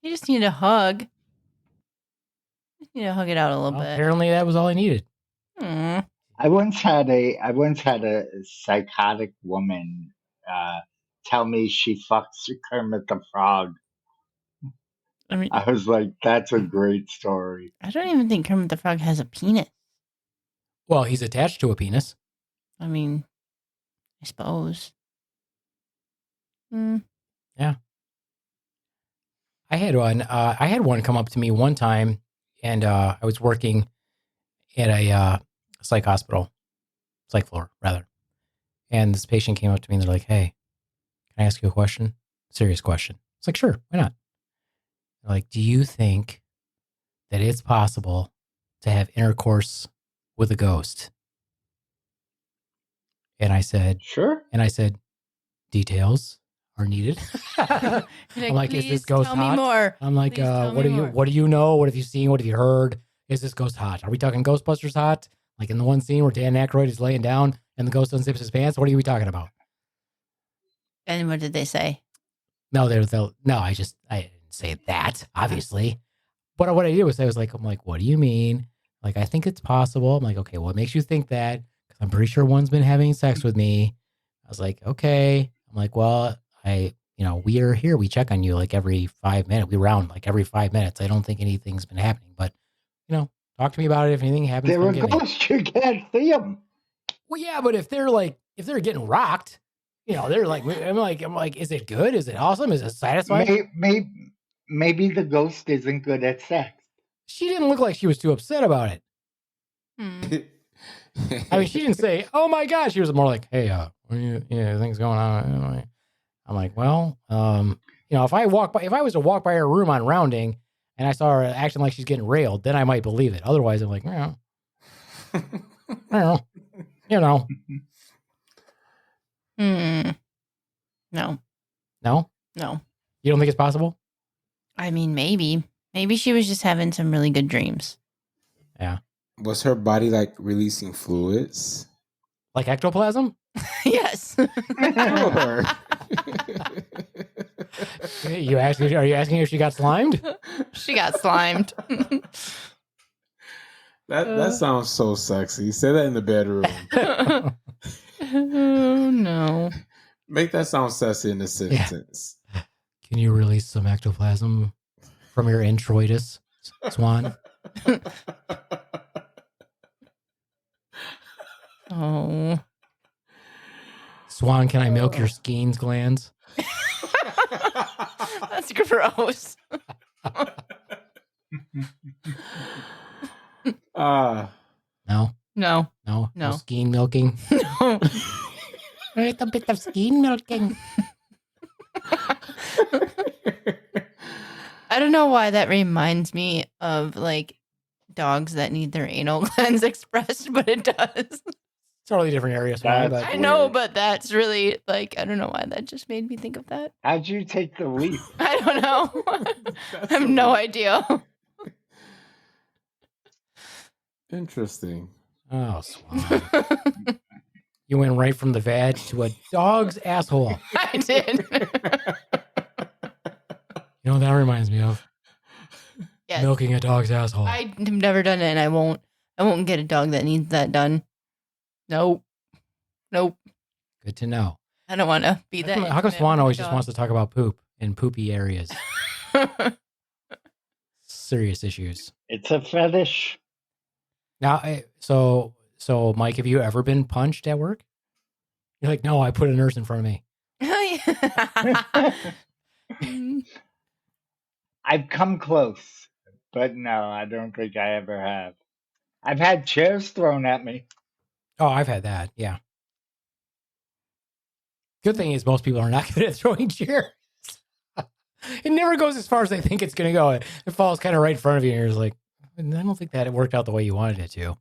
S3: You just need a hug. Just need to hug it out a little bit.
S2: Apparently that was all I needed.
S4: I once had a psychotic woman tell me she fucks Kermit the Frog.
S3: I mean,
S4: I was like, that's a great story.
S3: I don't even think Kermit the Frog has a penis.
S2: Well, he's attached to a penis.
S3: I mean, I suppose.
S2: Yeah. I had one come up to me one time, and I was working at a psych floor, rather. And this patient came up to me and they're like, hey, can I ask you a question? Serious question. It's like, sure, why not? They're like, do you think that it's possible to have intercourse with a ghost? And I said,
S4: sure.
S2: And I said, details are needed. I'm like, is this ghost
S3: tell
S2: hot?
S3: Me more.
S2: I'm like,
S3: Please tell
S2: what
S3: me
S2: do you
S3: more.
S2: what do you know? What have you seen? What have you heard? Is this ghost hot? Are we talking Ghostbusters hot? Like in the one scene where Dan Aykroyd is laying down and the ghost unzips his pants? What are we talking about?
S3: And what did they say?
S2: No, I didn't say that, obviously. But what I did was I'm like, what do you mean? Like, I think it's possible. I'm like, okay, what makes you think that? Because I'm pretty sure one's been having sex with me. I was like, okay. I'm like, well, we are here. We check on you like every 5 minutes. We round like every 5 minutes. I don't think anything's been happening, but talk to me about it. If anything happens,
S4: They're a ghost. You can't see them.
S2: Well, yeah, but if they're getting rocked, they're like, I'm like, is it good? Is it awesome? Is it satisfying?
S4: Maybe the ghost isn't good at sex.
S2: She didn't look like she was too upset about it. I mean, she didn't say, "Oh my God." She was more like, "Hey, things going on." I'm like, well, if I was to walk by her room on rounding and I saw her acting like she's getting railed, then I might believe it. Otherwise, I'm like, No.
S3: No.
S2: No?
S3: No.
S2: You don't think it's possible?
S3: I mean, maybe. Maybe she was just having some really good dreams.
S2: Yeah.
S5: Was her body like releasing fluids?
S2: Like ectoplasm?
S3: Yes.
S5: Sure.
S2: Are you asking if she got slimed?
S3: She got slimed.
S5: That sounds so sexy. Say that in the bedroom.
S3: Oh, no.
S5: Make that sound sexy in a sentence.
S2: Yeah. Can you release some ectoplasm from your introitus, Swan?
S3: Oh.
S2: Swan, can I milk your Skeens glands?
S3: That's gross.
S2: No.
S3: No.
S2: Skeen milking.
S3: No.
S2: A little bit of skeen milking.
S3: I don't know why that reminds me of like dogs that need their anal glands expressed, but it does.
S2: Totally different area, Swan.
S4: That's
S2: But
S3: I know, but that's really like, I don't know why that just made me think of that.
S4: How'd you take the leap?
S3: I don't know. I have no idea.
S5: Interesting.
S2: oh, Swan. You went right from the vag to a dog's asshole.
S3: I did.
S2: You know what that reminds me of?
S3: Yes.
S2: Milking a dog's asshole.
S3: I've never done it, and I won't get a dog that needs that done. Nope.
S2: Good to know.
S3: I don't want to be that.
S2: How come Swan always just wants to talk about poop in poopy areas? Serious issues.
S4: It's a fetish.
S2: Now, so Mike, have you ever been punched at work? You're like, no, I put a nurse in front of me.
S4: I've come close, but no, I don't think I ever have. I've had chairs thrown at me.
S2: Oh, I've had that. Yeah. Good thing is most people are not good at throwing chairs. It never goes as far as they think it's going to go. It falls kind of right in front of you, and you're just like, I don't think that it worked out the way you wanted it to.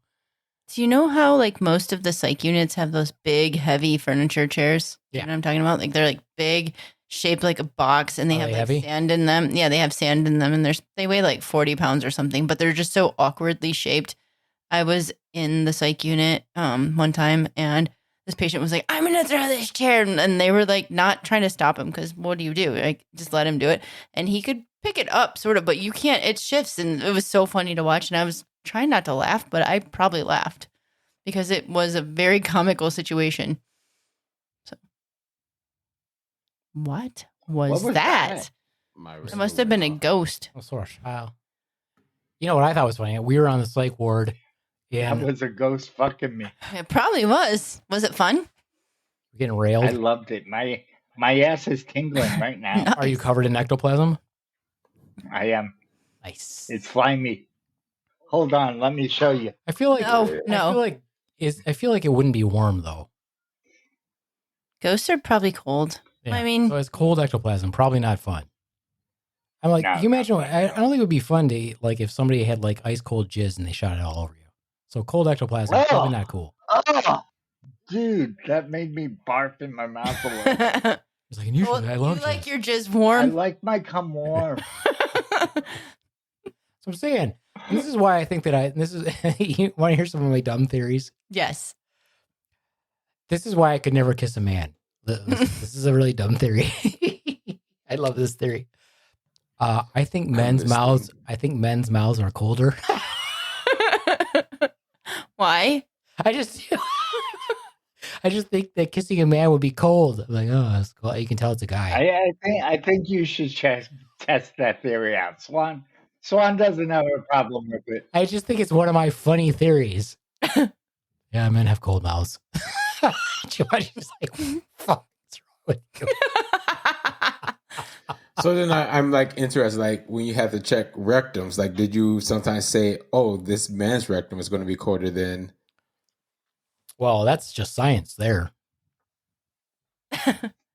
S3: Do you know how like most of the psych units have those big, heavy furniture chairs?
S2: Yeah.
S3: You know what I'm talking about? Like they're like big, shaped like a box, and they have like
S2: heavy?
S3: sand in them. Yeah, they have sand in them, and they weigh like 40 pounds or something, but they're just so awkwardly shaped. I was in the psych unit one time, and this patient was like, I'm going to throw this chair. And they were like, not trying to stop him because what do? Like, just let him do it. And he could pick it up sort of, but you can't, it shifts. And it was so funny to watch. And I was trying not to laugh, but I probably laughed because it was a very comical situation. So, what was that? It must have been a ghost.
S2: Oh, sort of. Wow. You know what I thought was funny? We were on the psych ward. Yeah,
S4: That was a ghost fucking me.
S3: It probably was. Was it fun?
S2: we're getting railed.
S4: I loved it. My ass is tingling right now.
S2: Are you covered in ectoplasm?
S4: I am.
S2: Nice.
S4: It's slimy. Hold on, let me show you.
S2: I feel like
S3: No.
S2: I feel like it wouldn't be warm though.
S3: Ghosts are probably cold.
S2: Yeah.
S3: I mean,
S2: so it's cold ectoplasm, probably not fun. I'm like,
S4: No,
S2: you imagine? I don't think it would be fun to like if somebody had like ice cold jizz and they shot it all over you. So cold ectoplasm, probably not cool.
S4: Oh, dude, that made me barf in my mouth a little.
S2: It's like, and usually I love
S3: you like
S2: jizz.
S3: your jizz
S4: I
S3: warm.
S4: like my cum warm.
S2: So I'm saying, this is why I think that you want to hear some of my dumb theories?
S3: Yes.
S2: This is why I could never kiss a man. This is a really dumb theory. I love this theory. I think men's mouths are colder.
S3: Why?
S2: I just think that kissing a man would be cold. I'm like, oh, that's cool. You can tell it's a guy.
S4: I think you should test that theory out. Swan doesn't have a problem with it.
S2: I just think it's one of my funny theories. Yeah, men have cold mouths. George is like, fuck, what's
S5: So then I'm like interested, like when you have to check rectums, like did you sometimes say, oh, this man's rectum is going to be colder than...
S2: Well, that's just science there.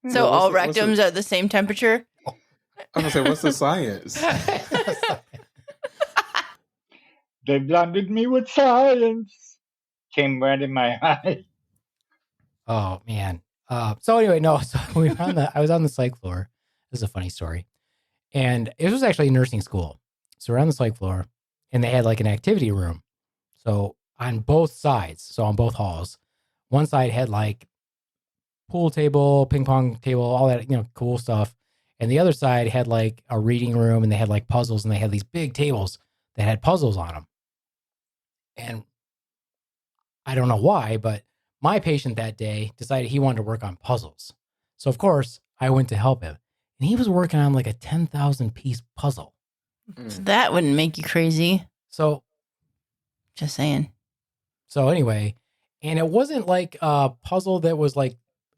S3: So all rectums are the same temperature?
S5: I'm going to say, what's the science?
S4: They blinded me with science. Came right in my eye.
S2: Oh, man. So anyway, no. So I was on the psych floor. This is a funny story. And it was actually nursing school. So we're on the psych floor and they had like an activity room. So on both sides, so on both halls, one side had like pool table, ping pong table, all that, cool stuff. And the other side had like a reading room and they had like puzzles and they had these big tables that had puzzles on them. And I don't know why, but my patient that day decided he wanted to work on puzzles. So of course I went to help him. And he was working on like a 10,000 piece puzzle.
S3: That wouldn't make you crazy.
S2: So,
S3: just saying.
S2: So anyway, and it wasn't like a puzzle that was like,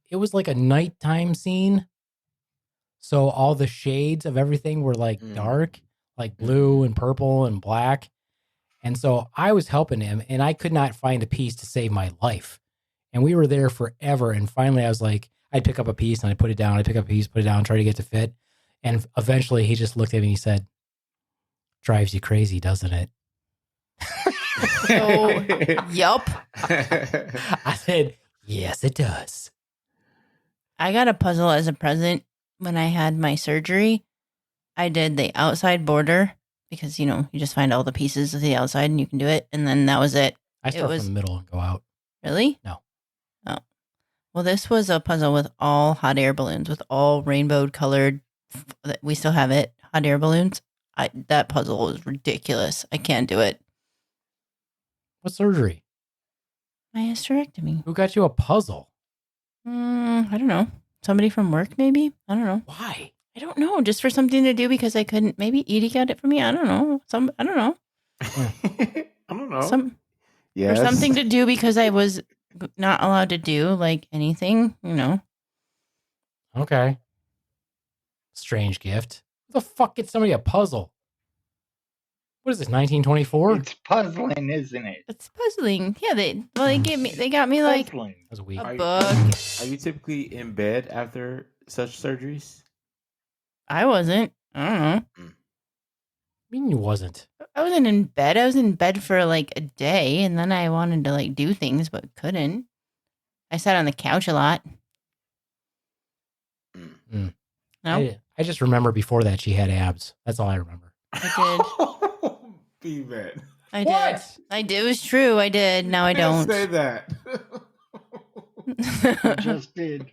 S2: it was like a nighttime scene. So all the shades of everything were like dark, like blue and purple and black. And so I was helping him and I could not find a piece to save my life. And we were there forever. And finally I was like, I'd pick up a piece and I'd put it down. I'd pick up a piece, put it down, try to get to fit. And eventually he just looked at me and he said, drives you crazy, doesn't it?
S3: So, yup.
S2: I said, yes, it does.
S3: I got a puzzle as a present when I had my surgery. I did the outside border because, you just find all the pieces of the outside and you can do it. And then that was it.
S2: I start from the middle and go out.
S3: Really?
S2: No.
S3: Oh. Well, this was a puzzle with all hot air balloons, with all rainbow colored. We still have it. Hot air balloons. That puzzle was ridiculous. I can't do it.
S2: What surgery?
S3: My hysterectomy.
S2: Who got you a puzzle?
S3: I don't know. Somebody from work, maybe? I don't know.
S2: Why?
S3: I don't know. Just for something to do because I couldn't. Maybe Edie got it for me. I don't know. I don't know.
S5: I don't know.
S3: Or something to do because I was not allowed to do like anything,
S2: Okay. Strange gift. Who the fuck gets somebody a puzzle? What is this, 1924?
S4: It's puzzling, isn't it?
S3: It's puzzling. Yeah, they got me like
S4: Puzzling.
S2: That was a week.
S3: a book.
S5: Are you typically in bed after such surgeries?
S3: I wasn't. I don't know.
S2: I mean, you wasn't.
S3: I wasn't in bed. I was in bed for like a day, and then I wanted to like do things, but couldn't. I sat on the couch a lot.
S2: Mm.
S3: No,
S2: I just remember before that she had abs. That's all I remember.
S3: I
S5: did. Beaveman.
S3: I did.
S2: What?
S3: I did. It was true. I did. Now I don't.
S5: Say that.
S4: You just did.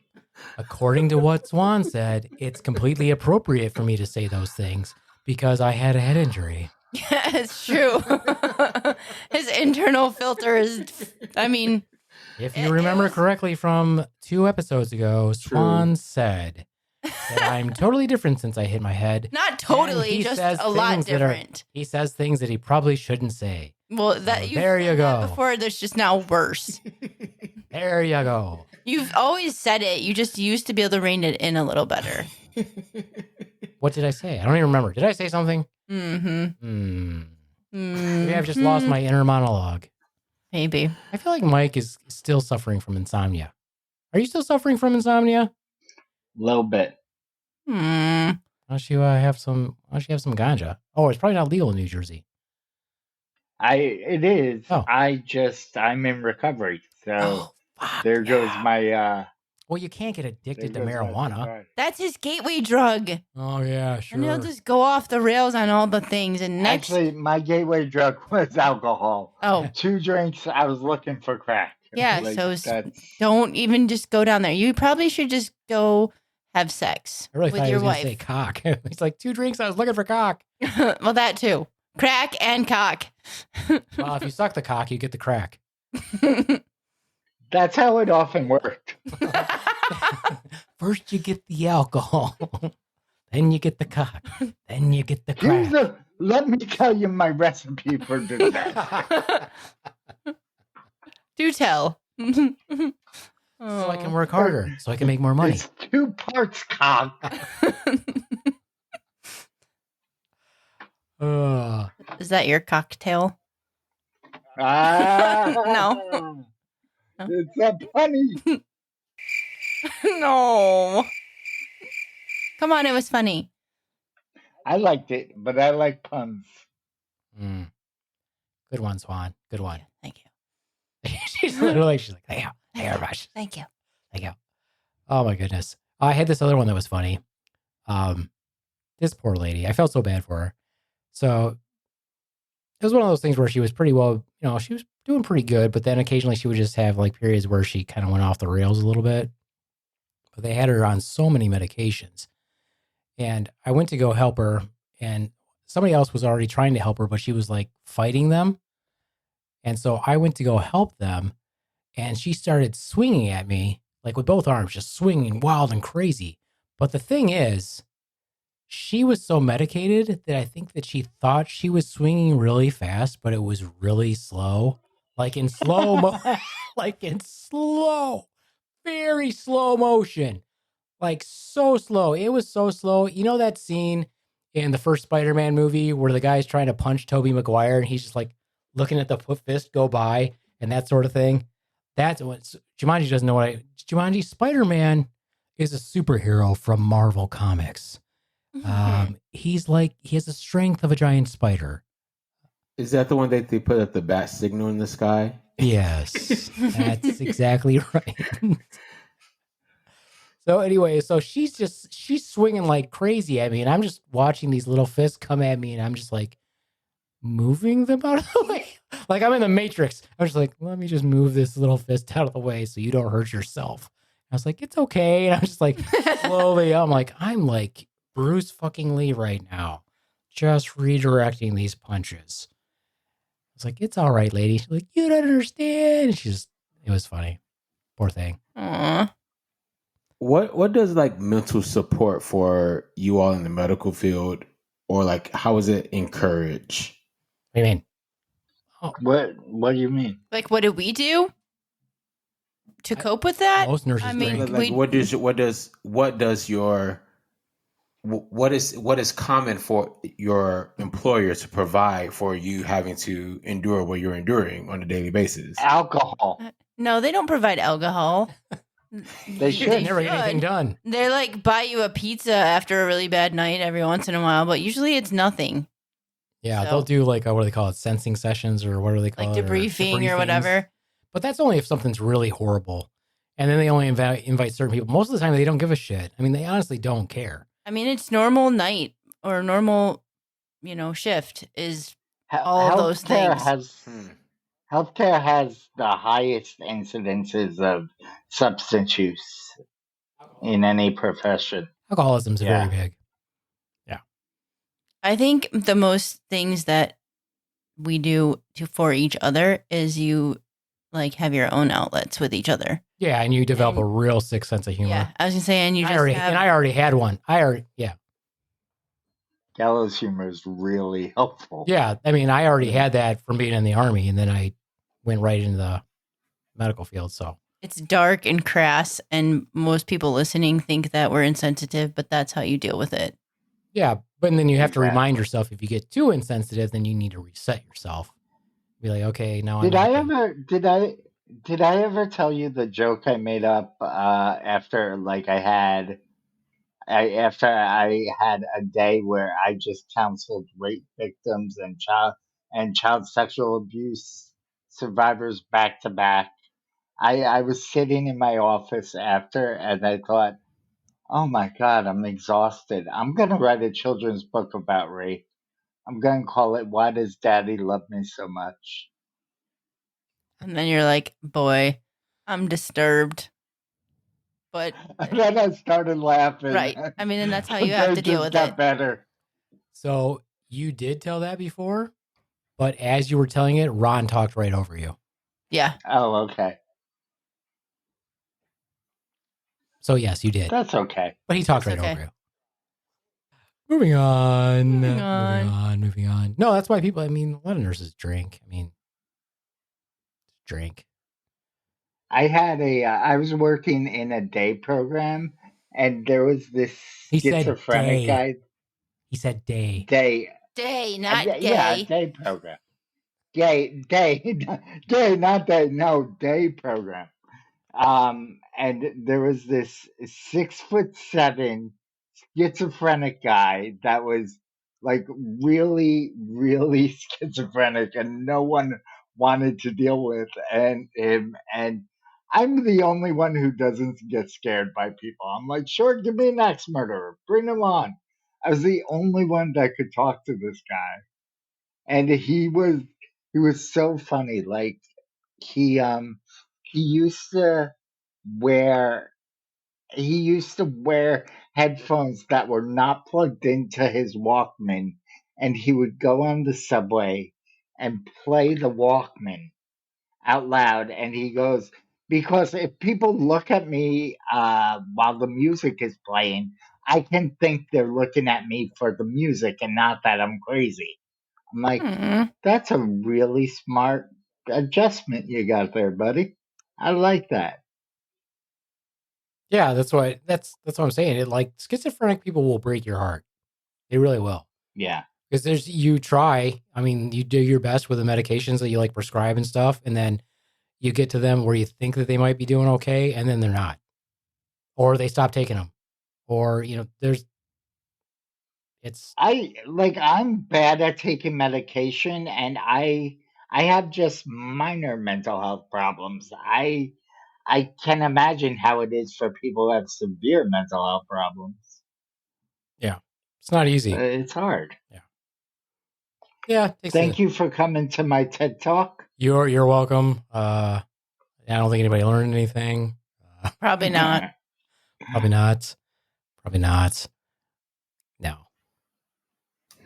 S2: According to what Swan said, it's completely appropriate for me to say those things because I had a head injury.
S3: Yeah, it's true. His internal filter is,
S2: If you remember correctly from 2 episodes ago, Swan said that I'm totally different since I hit my head.
S3: Not totally, just a lot different.
S2: He says things that he probably shouldn't say.
S3: Well,
S2: there you go.
S3: Before, that's just now worse.
S2: There you go.
S3: You've always said it. You just used to be able to rein it in a little better.
S2: What did I say? I don't even remember. Did I say something?
S3: Mm-hmm.
S2: Maybe I've just lost my inner monologue.
S3: Maybe.
S2: I feel like Mike is still suffering from insomnia. Are you still suffering from insomnia?
S4: A little bit.
S2: Why don't you have some ganja? Oh, it's probably not legal in New Jersey.
S4: It is.
S2: Oh.
S4: I'm in recovery. So there goes my
S2: well, you can't get addicted to marijuana.
S3: That's his gateway drug.
S2: Oh yeah, sure.
S3: And he'll just go off the rails on all the things. And
S4: actually, my gateway drug was alcohol.
S3: Oh,
S4: 2 drinks. I was looking for crack.
S3: Yeah, so don't even just go down there. You probably should just go have sex
S2: I really
S3: with
S2: thought
S3: your
S2: he was
S3: wife.
S2: Say cock. He's like 2 drinks. I was looking for cock.
S3: Well, that too. Crack and cock.
S2: Well, if you suck the cock, you get the crack.
S4: That's how it often worked.
S2: First, you get the alcohol, then you get the cock, then you get the crack.
S4: Let me tell you my recipe for dessert.
S3: Do tell.
S2: so I can work harder, so I can make more money.
S4: It's 2 parts cock.
S3: Is that your cocktail?
S4: No. It's a punny.
S3: No. Come on, it was funny.
S4: I liked it, but I like puns.
S2: Good one, Swan. Good one.
S3: Thank you.
S2: she's like, thank you. Thank you very much.
S3: Thank you.
S2: Thank you. Oh my goodness. I had this other one that was funny. This poor lady. I felt so bad for her. So it was one of those things where she was pretty well, she was doing pretty good, but then occasionally she would just have like periods where she kind of went off the rails a little bit. But they had her on so many medications. And I went to go help her, and somebody else was already trying to help her, but she was like fighting them. And so I went to go help them, and she started swinging at me, like with both arms, just swinging wild and crazy. But the thing is, she was so medicated that I think that she thought she was swinging really fast, but it was really slow, like in very slow motion, like so slow. It was so slow. You know that scene in the first Spider-Man movie where the guy's trying to punch Tobey Maguire and he's just like looking at the fist go by and that sort of thing? That's what Jumanji doesn't know. Jumanji, Spider-Man is a superhero from Marvel Comics. He has the strength of a giant spider.
S5: Is that the one that they put up the bat signal in the sky?
S2: Yes, that's exactly right. So anyway, she's swinging like crazy at me, and I'm just watching these little fists come at me, and I'm just like moving them out of the way. Like I'm in the Matrix. I'm just like, let me just move this little fist out of the way so you don't hurt yourself. I was like, it's okay. And I'm just like slowly, I'm like Bruce fucking Lee right now, just redirecting these punches. I was like, it's all right, lady. She's like, you don't understand. It was funny. Poor thing.
S3: Aww.
S5: What does like mental support for you all in the medical field, or like how is it encouraged?
S2: What do you mean?
S4: Oh. What do you mean?
S3: Like, what do we do to cope with that?
S2: Most nurses.
S3: I mean,
S5: like, what is common for your employer to provide for you having to endure what you're enduring on a daily basis?
S4: Alcohol.
S3: No, they don't provide alcohol.
S4: They should.
S2: Never get anything done.
S3: They like buy you a pizza after a really bad night every once in a while, but usually it's nothing.
S2: Yeah,
S3: So-
S2: they'll do like what do they call it? Sensing sessions, or what do they call
S3: Like
S2: it?
S3: debriefing or
S2: Debriefings.
S3: whatever.
S2: But that's only if something's really horrible. And then they only invite certain people. Most of the time, they don't give a shit. I mean, they honestly don't care.
S3: I mean, it's normal night or normal, shift is all those things.
S4: Healthcare has the highest incidences of substance use in any profession.
S2: Alcoholism's very big. Yeah.
S3: I think the most things that we do for each other is you like have your own outlets with each other.
S2: Yeah, and you develop a real sick sense of humor.
S3: Yeah, I was gonna say, and
S2: I already had one.
S4: Gallows humor is really helpful.
S2: Yeah, I mean, I already had that from being in the Army, and then I went right into the medical field. So
S3: it's dark and crass, and most people listening think that we're insensitive, but that's how you deal with it.
S2: yeah, but then you have to remind yourself if you get too insensitive, then you need to reset yourself. Be like, okay, now
S4: Did I ever tell you the joke I made up after I had a day where I just counseled rape victims and child sexual abuse survivors back to back? I was sitting in my office after, and I thought, oh my God, I'm exhausted. I'm gonna write a children's book about rape. I'm gonna call it "Why Does Daddy Love Me So Much?"
S3: And then you're like, boy, I'm disturbed. But
S4: And then I started laughing.
S3: right. I mean, and that's how you have to deal with
S4: got
S3: it.
S4: better.
S2: So you did tell that before, but as you were telling it, Ron talked right over you.
S3: Yeah.
S4: Oh, okay.
S2: So yes, you did.
S4: That's okay.
S2: But he talked
S3: That's
S2: right
S3: okay.
S2: over you. Moving on.
S3: Moving on.
S2: No, that's why people, a lot of nurses drink. Drink.
S4: I was working in a day program, and there was this
S2: He said
S4: schizophrenic
S2: day.
S4: guy.
S2: He said day.
S4: Day,
S3: Day, not
S4: yeah,
S3: gay.
S4: day program. Day, day, not day. No, day program. And there was this 6'7" schizophrenic guy that was like really, really schizophrenic, and no one wanted to deal with and him. And I'm the only one who doesn't get scared by people. I'm like, sure, give me an axe murderer, bring him on. I was the only one that could talk to this guy, and he was so funny. Like he used to wear he used to wear headphones that were not plugged into his Walkman, and he would go on the subway and play the Walkman out loud. And he goes, because if people look at me while the music is playing, I can think they're looking at me for the music and not that I'm crazy. I'm like, that's a really smart adjustment you got there, buddy. I like that.
S2: Yeah, that's what I'm saying. It like schizophrenic people will break your heart. They really will.
S4: Yeah.
S2: Because you try, I mean, you do your best with the medications that you like prescribe and stuff, and then you get to them where you think that they might be doing okay, and then they're not. Or they stop taking them. Or,
S4: I'm bad at taking medication, and I have just minor mental health problems. I can imagine how it is for people who have severe mental health problems.
S2: yeah, it's not easy.
S4: It's hard.
S2: Yeah.
S4: Thank you for coming to my TED Talk.
S2: You're welcome. I don't think anybody learned anything.
S3: Probably not.
S2: Probably not. Probably not. No.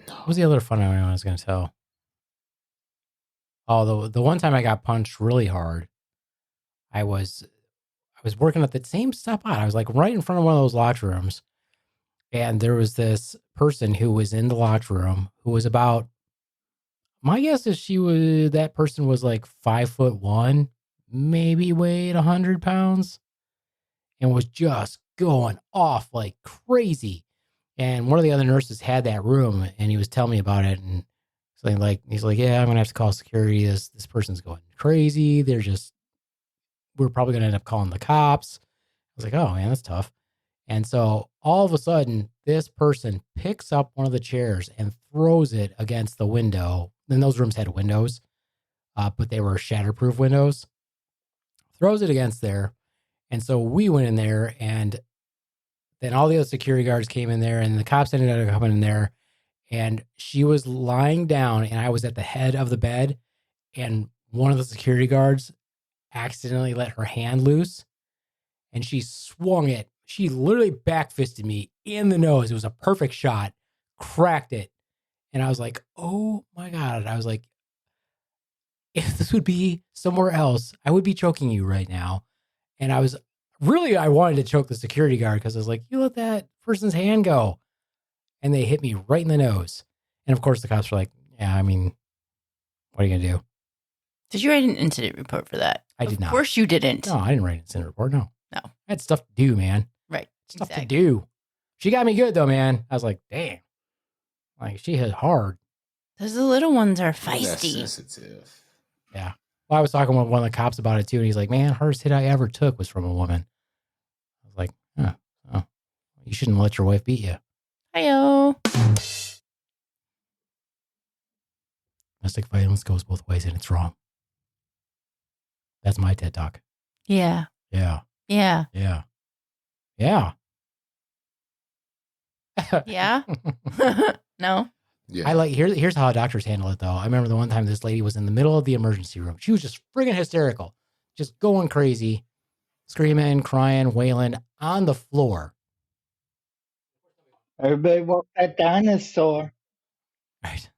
S2: What was the other fun one I was going to tell? Oh, the one time I got punched really hard, I was working at the same spot. I was like right in front of one of those locked rooms, and there was this person who was in the locked room who was about. My guess is that person was like 5'1", maybe weighed 100 pounds, and was just going off like crazy. And one of the other nurses had that room, and he was telling me about it, and he's like, yeah, I'm gonna have to call security. This person's going crazy. We're probably gonna end up calling the cops. I was like, oh man, that's tough. And so all of a sudden, this person picks up one of the chairs and throws it against the window. And those rooms had windows, but they were shatterproof windows. Throws it against there. And so we went in there, and then all the other security guards came in there, and the cops ended up coming in there. And she was lying down, and I was at the head of the bed, and one of the security guards accidentally let her hand loose, and she swung it. She literally backfisted me in the nose. It was a perfect shot, cracked it. And I was like, oh my God. I was like, if this would be somewhere else, I would be choking you right now. And I wanted to choke the security guard because I was like, you let that person's hand go. And they hit me right in the nose. And of course, the cops were like, yeah, I mean, what are you going to do?
S3: Did you write an incident report for that?
S2: I did not.
S3: Of course you didn't.
S2: No, I didn't write an incident report. No.
S3: No.
S2: I had stuff to do, man.
S3: Right.
S2: Stuff to do. She got me good, though, man. I was like, damn. Like, she hit hard.
S3: Those little ones are feisty.
S5: That's sensitive.
S2: Yeah. Well, I was talking with one of the cops about it, too. And he's like, man, hardest hit I ever took was from a woman. I was like, oh, you shouldn't let your wife beat you.
S3: Hi-yo.
S2: Domestic violence goes both ways, and it's wrong. That's my TED Talk.
S3: Yeah.
S2: Yeah.
S3: Yeah.
S2: Yeah. Yeah.
S3: Yeah. No.
S5: Yeah.
S2: Here's how doctors handle it, though. I remember the one time this lady was in the middle of the emergency room. She was just friggin' hysterical, just going crazy, screaming, crying, wailing on the floor.
S4: Everybody want that dinosaur.
S2: Right.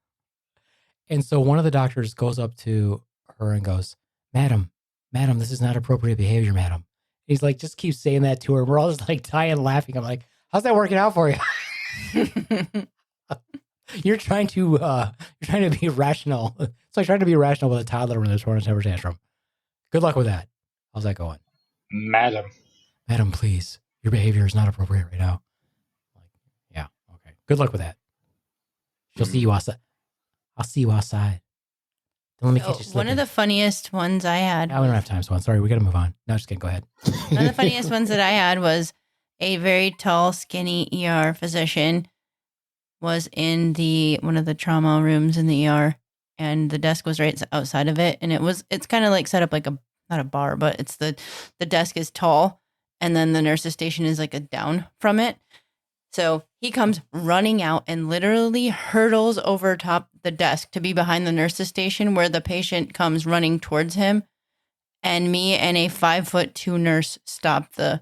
S2: And so one of the doctors goes up to her and goes, Madam, this is not appropriate behavior, madam. He's like, just keep saying that to her. We're all just like dying laughing. I'm like, how's that working out for you? You're trying to be rational. It's like trying to be rational with a toddler when they're throwing a temper tantrum. Good luck with that. How's that going?
S4: Madam.
S2: Madam, please. Your behavior is not appropriate right now. Like, yeah, okay. Good luck with that. She'll see you outside. I'll see you outside. Then let me catch you slipping.
S3: One of the funniest ones I had.
S2: Yeah, we don't have time, Swan. Sorry, we got to move on. No, just kidding. Go ahead.
S3: One of the funniest ones that I had was a very tall, skinny ER physician was in one of the trauma rooms in the ER, and the desk was right outside of it, and it's kind of like set up like not a bar, but it's the desk is tall, and then the nurse's station is like a down from it. So he comes running out and literally hurdles over top the desk to be behind the nurse's station, where the patient comes running towards him, and me and a 5'2" nurse stop the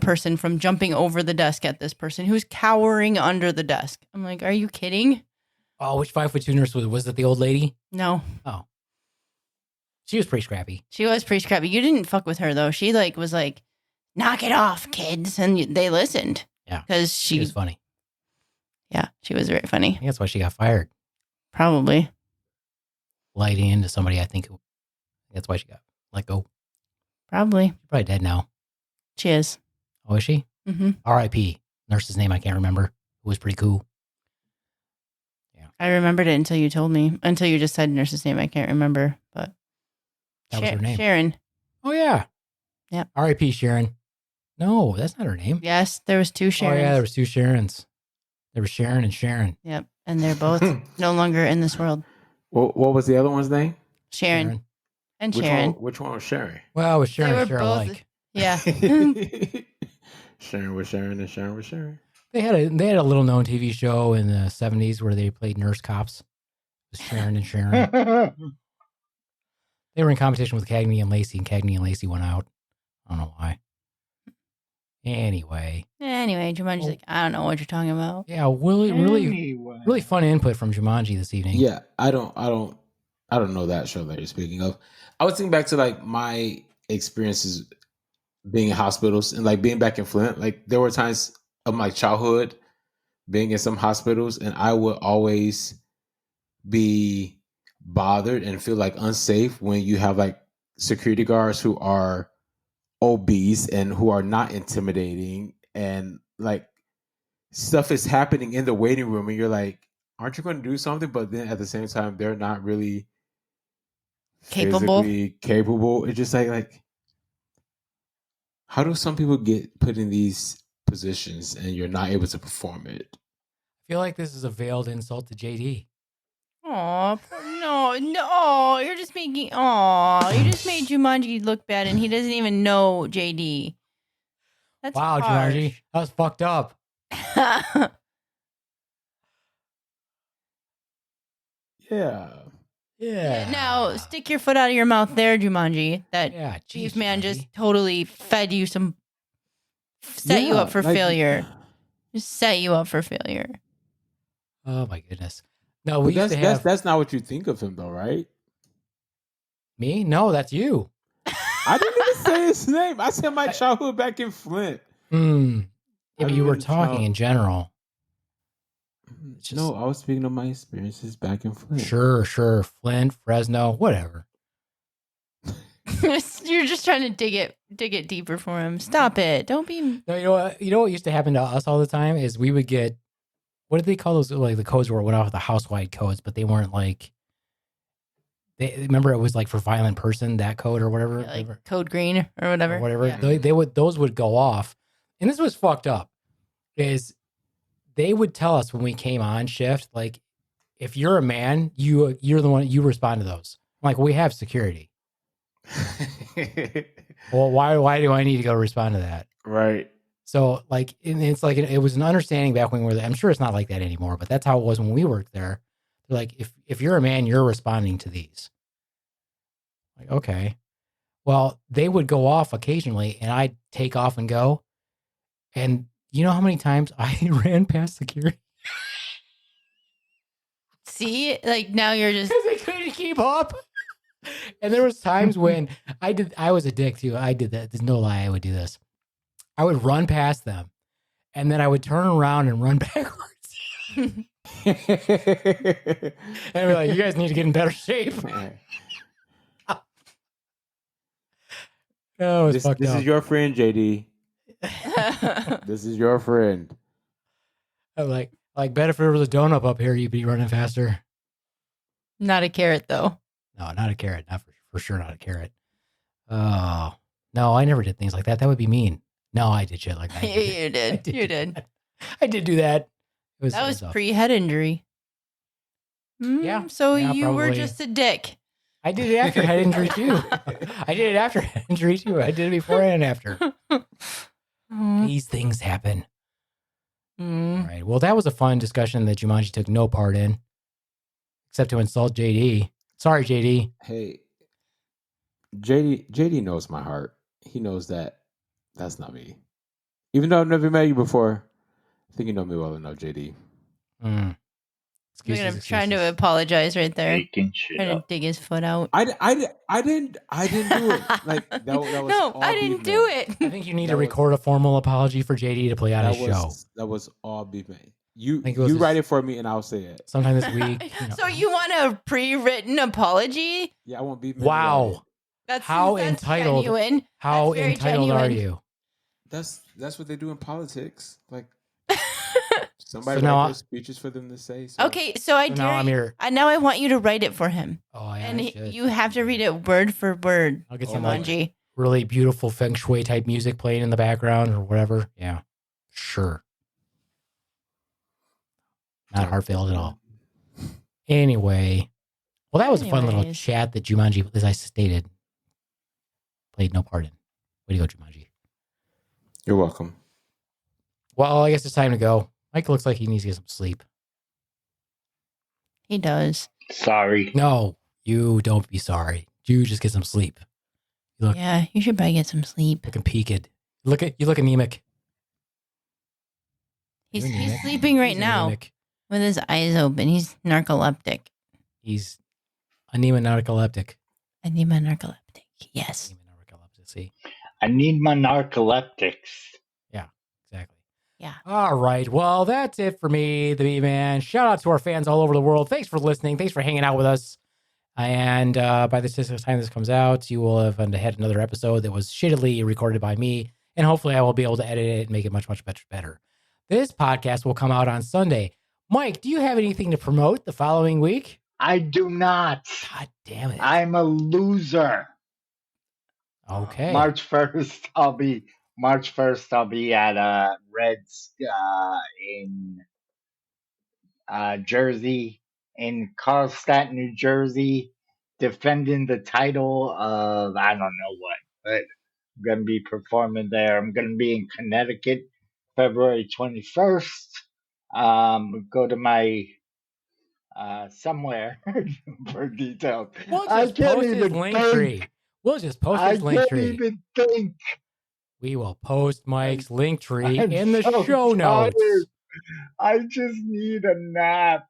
S3: person from jumping over the desk at this person who's cowering under the desk. I'm like, are you kidding?
S2: Oh, which 5'2" nurse was it? The old lady?
S3: No.
S2: Oh, she was pretty scrappy.
S3: She was pretty scrappy. You didn't fuck with her though. She was like, knock it off, kids. And they listened.
S2: Yeah.
S3: Because
S2: She was funny.
S3: Yeah, she was very funny.
S2: I think that's why she got fired.
S3: Probably.
S2: Lighting into somebody, I think that's why she got let go.
S3: Probably.
S2: She's probably dead now.
S3: She is.
S2: Oh, is she?
S3: Mm-hmm.
S2: R.I.P. Nurse's name I can't remember. It was pretty cool.
S3: I remembered it until you told me. Until you just said nurse's name. I can't remember. But
S2: That was her name.
S3: Sharon.
S2: Oh, yeah.
S3: Yep.
S2: R.I.P. Sharon. No, that's not her name.
S3: Yes, there was two Sharons.
S2: Oh, yeah, there was two Sharons. There was Sharon and Sharon.
S3: Yep. And they're both no longer in this world.
S5: What was the other one's name?
S3: Sharon. And
S5: Which
S3: Sharon.
S5: Which one was Sharon?
S2: Well, it was Sharon
S3: They
S2: and
S3: were
S2: Sharon
S3: both-
S2: alike.
S3: Yeah.
S5: Sharon was Sharon and Sharon was Sharon.
S2: They had a little known TV show in the 70s where they played nurse cops. It was Sharon and Sharon. They were in competition with Cagney and Lacey, and Cagney and Lacey went out. I don't know why. Anyway,
S3: Jumanji's like, I don't know what you're talking about.
S2: yeah, really
S4: Anyway.
S2: fun input from Jumanji this evening.
S5: Yeah, I don't know that show that you're speaking of. I was thinking back to like my experiences being in hospitals and like being back in Flint. Like there were times of my childhood being in some hospitals, and I would always be bothered and feel like unsafe when you have like security guards who are obese and who are not intimidating, and like stuff is happening in the waiting room and you're like, aren't you going to do something? But then at the same time, they're not really
S3: Capable.
S5: physically capable. It's just like how do some people get put in these positions and you're not able to perform it?
S2: I feel like this is a veiled insult to JD.
S3: Aw, no, you just made Jumanji look bad, and he doesn't even know JD. That's
S2: Wow,
S3: harsh.
S2: Jumanji, that was fucked up.
S5: Yeah.
S2: Yeah.
S3: Now, stick your foot out of your mouth there, Jumanji. That
S2: Yeah, geez,
S3: Beaveman
S2: Jumanji.
S3: just totally fed you set you
S5: Yeah,
S3: up for
S5: like-
S3: failure. Just set you up for failure.
S2: Oh my goodness. No, we
S5: But
S2: used to have
S5: that's not what you think of him though, right?
S2: me. No, that's you.
S5: I didn't even say his name. I said my childhood back in Flint.
S2: Hmm. Yeah, but you were
S5: didn't
S2: talking
S5: know.
S2: in general. It's just-
S5: No, I was speaking of my experiences back in Flint.
S2: Sure. Flint, Fresno, whatever.
S3: You're just trying to dig it deeper for him. Stop it. Don't be.
S2: No, you know what used to happen to us all the time is we would get, what did they call those? Like the codes were went off the house-wide codes, but they weren't like. They remember it was like for violent person, that code or whatever.
S3: Like code green or whatever.
S2: Or whatever.
S3: Yeah.
S2: Those would go off. And this was fucked up. Is they would tell us when we came on shift, like, if you're a man, you're the one, you respond to those. Like, we have security. Well, why do I need to go respond to that?
S5: Right.
S2: So like, and it's like, it was an understanding back when we were there. I'm sure it's not like that anymore, but that's how it was when we worked there. They're like, if you're a man, you're responding to these. Like, okay. Well, they would go off occasionally and I'd take off and go. And you know how many times I ran past security?
S3: See, like now you're just.
S2: Because they couldn't keep up. And there was times when I was a dick too. I did that. There's no lie. I would do this. I would run past them and then I would turn around and run backwards. And I'd be like, you guys need to get in better shape. Oh, it's
S5: This
S2: fucked up.
S5: is your friend, JD. This is your friend.
S2: I'm like bet if there was a donut up here, you'd be running faster.
S3: Not a carrot, though.
S2: No, not a carrot. Not for sure, not a carrot. Oh no, I never did things like that. That would be mean. No, I did shit like that.
S3: You did. You did.
S2: I did do that.
S3: That was pre-head injury.
S2: Yeah.
S3: So
S2: Yeah,
S3: you were
S2: probably.
S3: just a dick.
S2: I did it after head injury too. I did it after head injury too. I did it before and after. These things happen. All right. Well, that was a fun discussion that Jumanji took no part in, except to insult JD. Sorry, JD.
S5: Hey, JD knows my heart. He knows that that's not me. Even though I've never met you before, I think you know me well enough, JD.
S3: Look at him trying to apologize right there.
S4: Making shit
S3: Trying to
S4: up.
S3: dig his foot out.
S5: I didn't do it. Like that was
S3: No,
S5: all
S3: I didn't
S5: Beaveman.
S3: do it.
S2: I think you need to record a formal apology for JD to play on his show.
S5: That was all Beaveman. You
S2: think it was
S5: write it for me and I'll say it.
S2: Sometime this week.
S3: So you want a pre-written apology?
S5: Yeah, I want Beaveman.
S2: Wow.
S3: That's
S2: entitled.
S3: Genuine.
S2: How
S3: That's very
S2: entitled are
S3: genuine.
S2: you?
S5: That's what they do in politics. Like somebody
S2: So now
S5: write those speeches for them to say. So.
S3: Okay, so I
S2: So
S3: dare
S2: now I'm
S3: you.
S2: here.
S3: Now I want you to write it for him,
S2: Oh, yeah.
S3: and
S2: I should.
S3: you have to read it word for word.
S2: I'll get some like,
S3: Jumanji.
S2: really beautiful feng shui type music playing in the background or whatever. Yeah, sure. Not heartfelt at all. Anyway, well, that was a fun little
S3: Anyways.
S2: chat that Jumanji, as I stated, played no part in. Way to go, Jumanji.
S5: You're welcome.
S2: Well, I guess it's time to go. Mike looks like he needs to get some sleep.
S3: He does.
S4: Sorry.
S2: No, you don't be sorry. You just get some sleep. You look
S3: Yeah, you should probably get some sleep.
S2: looking peaked. You look anemic.
S3: He's
S2: You're anemic.
S3: sleeping right
S2: He's
S3: now
S2: anemic.
S3: with his eyes open. He's narcoleptic.
S2: He's narcoleptic.
S3: Anema narcoleptic. Yes.
S2: See?
S4: I need my narcoleptics.
S2: Exactly.
S3: Yeah.
S2: All right. Well, that's it for me, the Beaveman. Shout out to our fans all over the world. Thanks for listening. Thanks for hanging out with us. And by the time this comes out, you will have had another episode that was shittily recorded by me. And hopefully I will be able to edit it and make it much, much better. This podcast will come out on Sunday. Mike, do you have anything to promote the following week?
S4: I do not.
S2: God damn it.
S4: I'm a loser.
S2: Okay.
S4: March 1st, I'll be at Reds in Jersey, in Carlstadt, New Jersey, defending the title of I don't know what, but I'm gonna be performing there. I'm gonna be in Connecticut, February 21st. Go to my somewhere for details.
S2: We'll
S4: I
S2: just
S4: can't
S2: post his
S4: even
S2: link
S4: think.
S2: tree. We'll just post
S4: I
S2: his link
S4: can't
S2: tree.
S4: even think.
S2: We will post Mike's link tree
S4: I'm
S2: in the
S4: so
S2: show notes.
S4: tired. I just need a nap.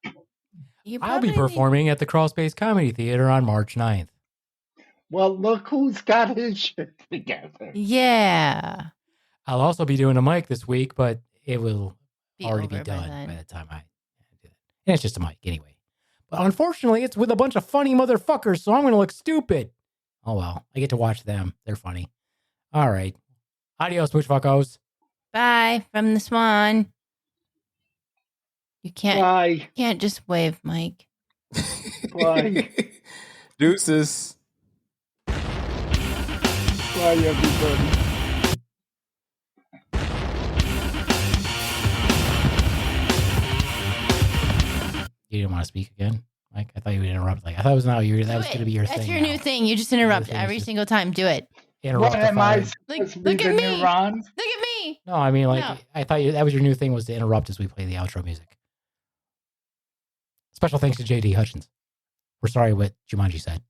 S2: I'll be performing at the Crawl Space Comedy Theater on March 9th.
S4: Well, look who's got his shit together.
S3: Yeah.
S2: I'll also be doing a mic this week, but it will already be
S3: over by
S2: done
S3: then.
S2: by the time I do it. And it's just a mic anyway. But unfortunately, it's with a bunch of funny motherfuckers, so I'm going to look stupid. Oh well, I get to watch them. They're funny. All right. Adios, mooch fuckos.
S3: Bye from the Swan. You
S4: Bye.
S3: can't just wave, Mike.
S4: Bye.
S5: Deuces.
S4: Bye, everybody.
S2: You didn't want to speak again, Mike? I thought you would interrupt. Like I thought it was now your that was going to be your
S3: That's
S2: thing.
S3: your
S2: now.
S3: new thing. You just interrupt
S2: thing is
S3: every
S2: just-
S3: single time. Do it.
S2: Interrupt
S4: What
S2: the
S4: am I
S2: fun.
S4: supposed to be
S3: Look
S4: the
S3: at
S4: new
S3: me.
S4: Ron?
S3: Look at me.
S2: No, I mean like
S3: No.
S2: I thought that was your new thing was to interrupt as we play the outro music. Special thanks to JD Hutchins. We're sorry what Jumanji said.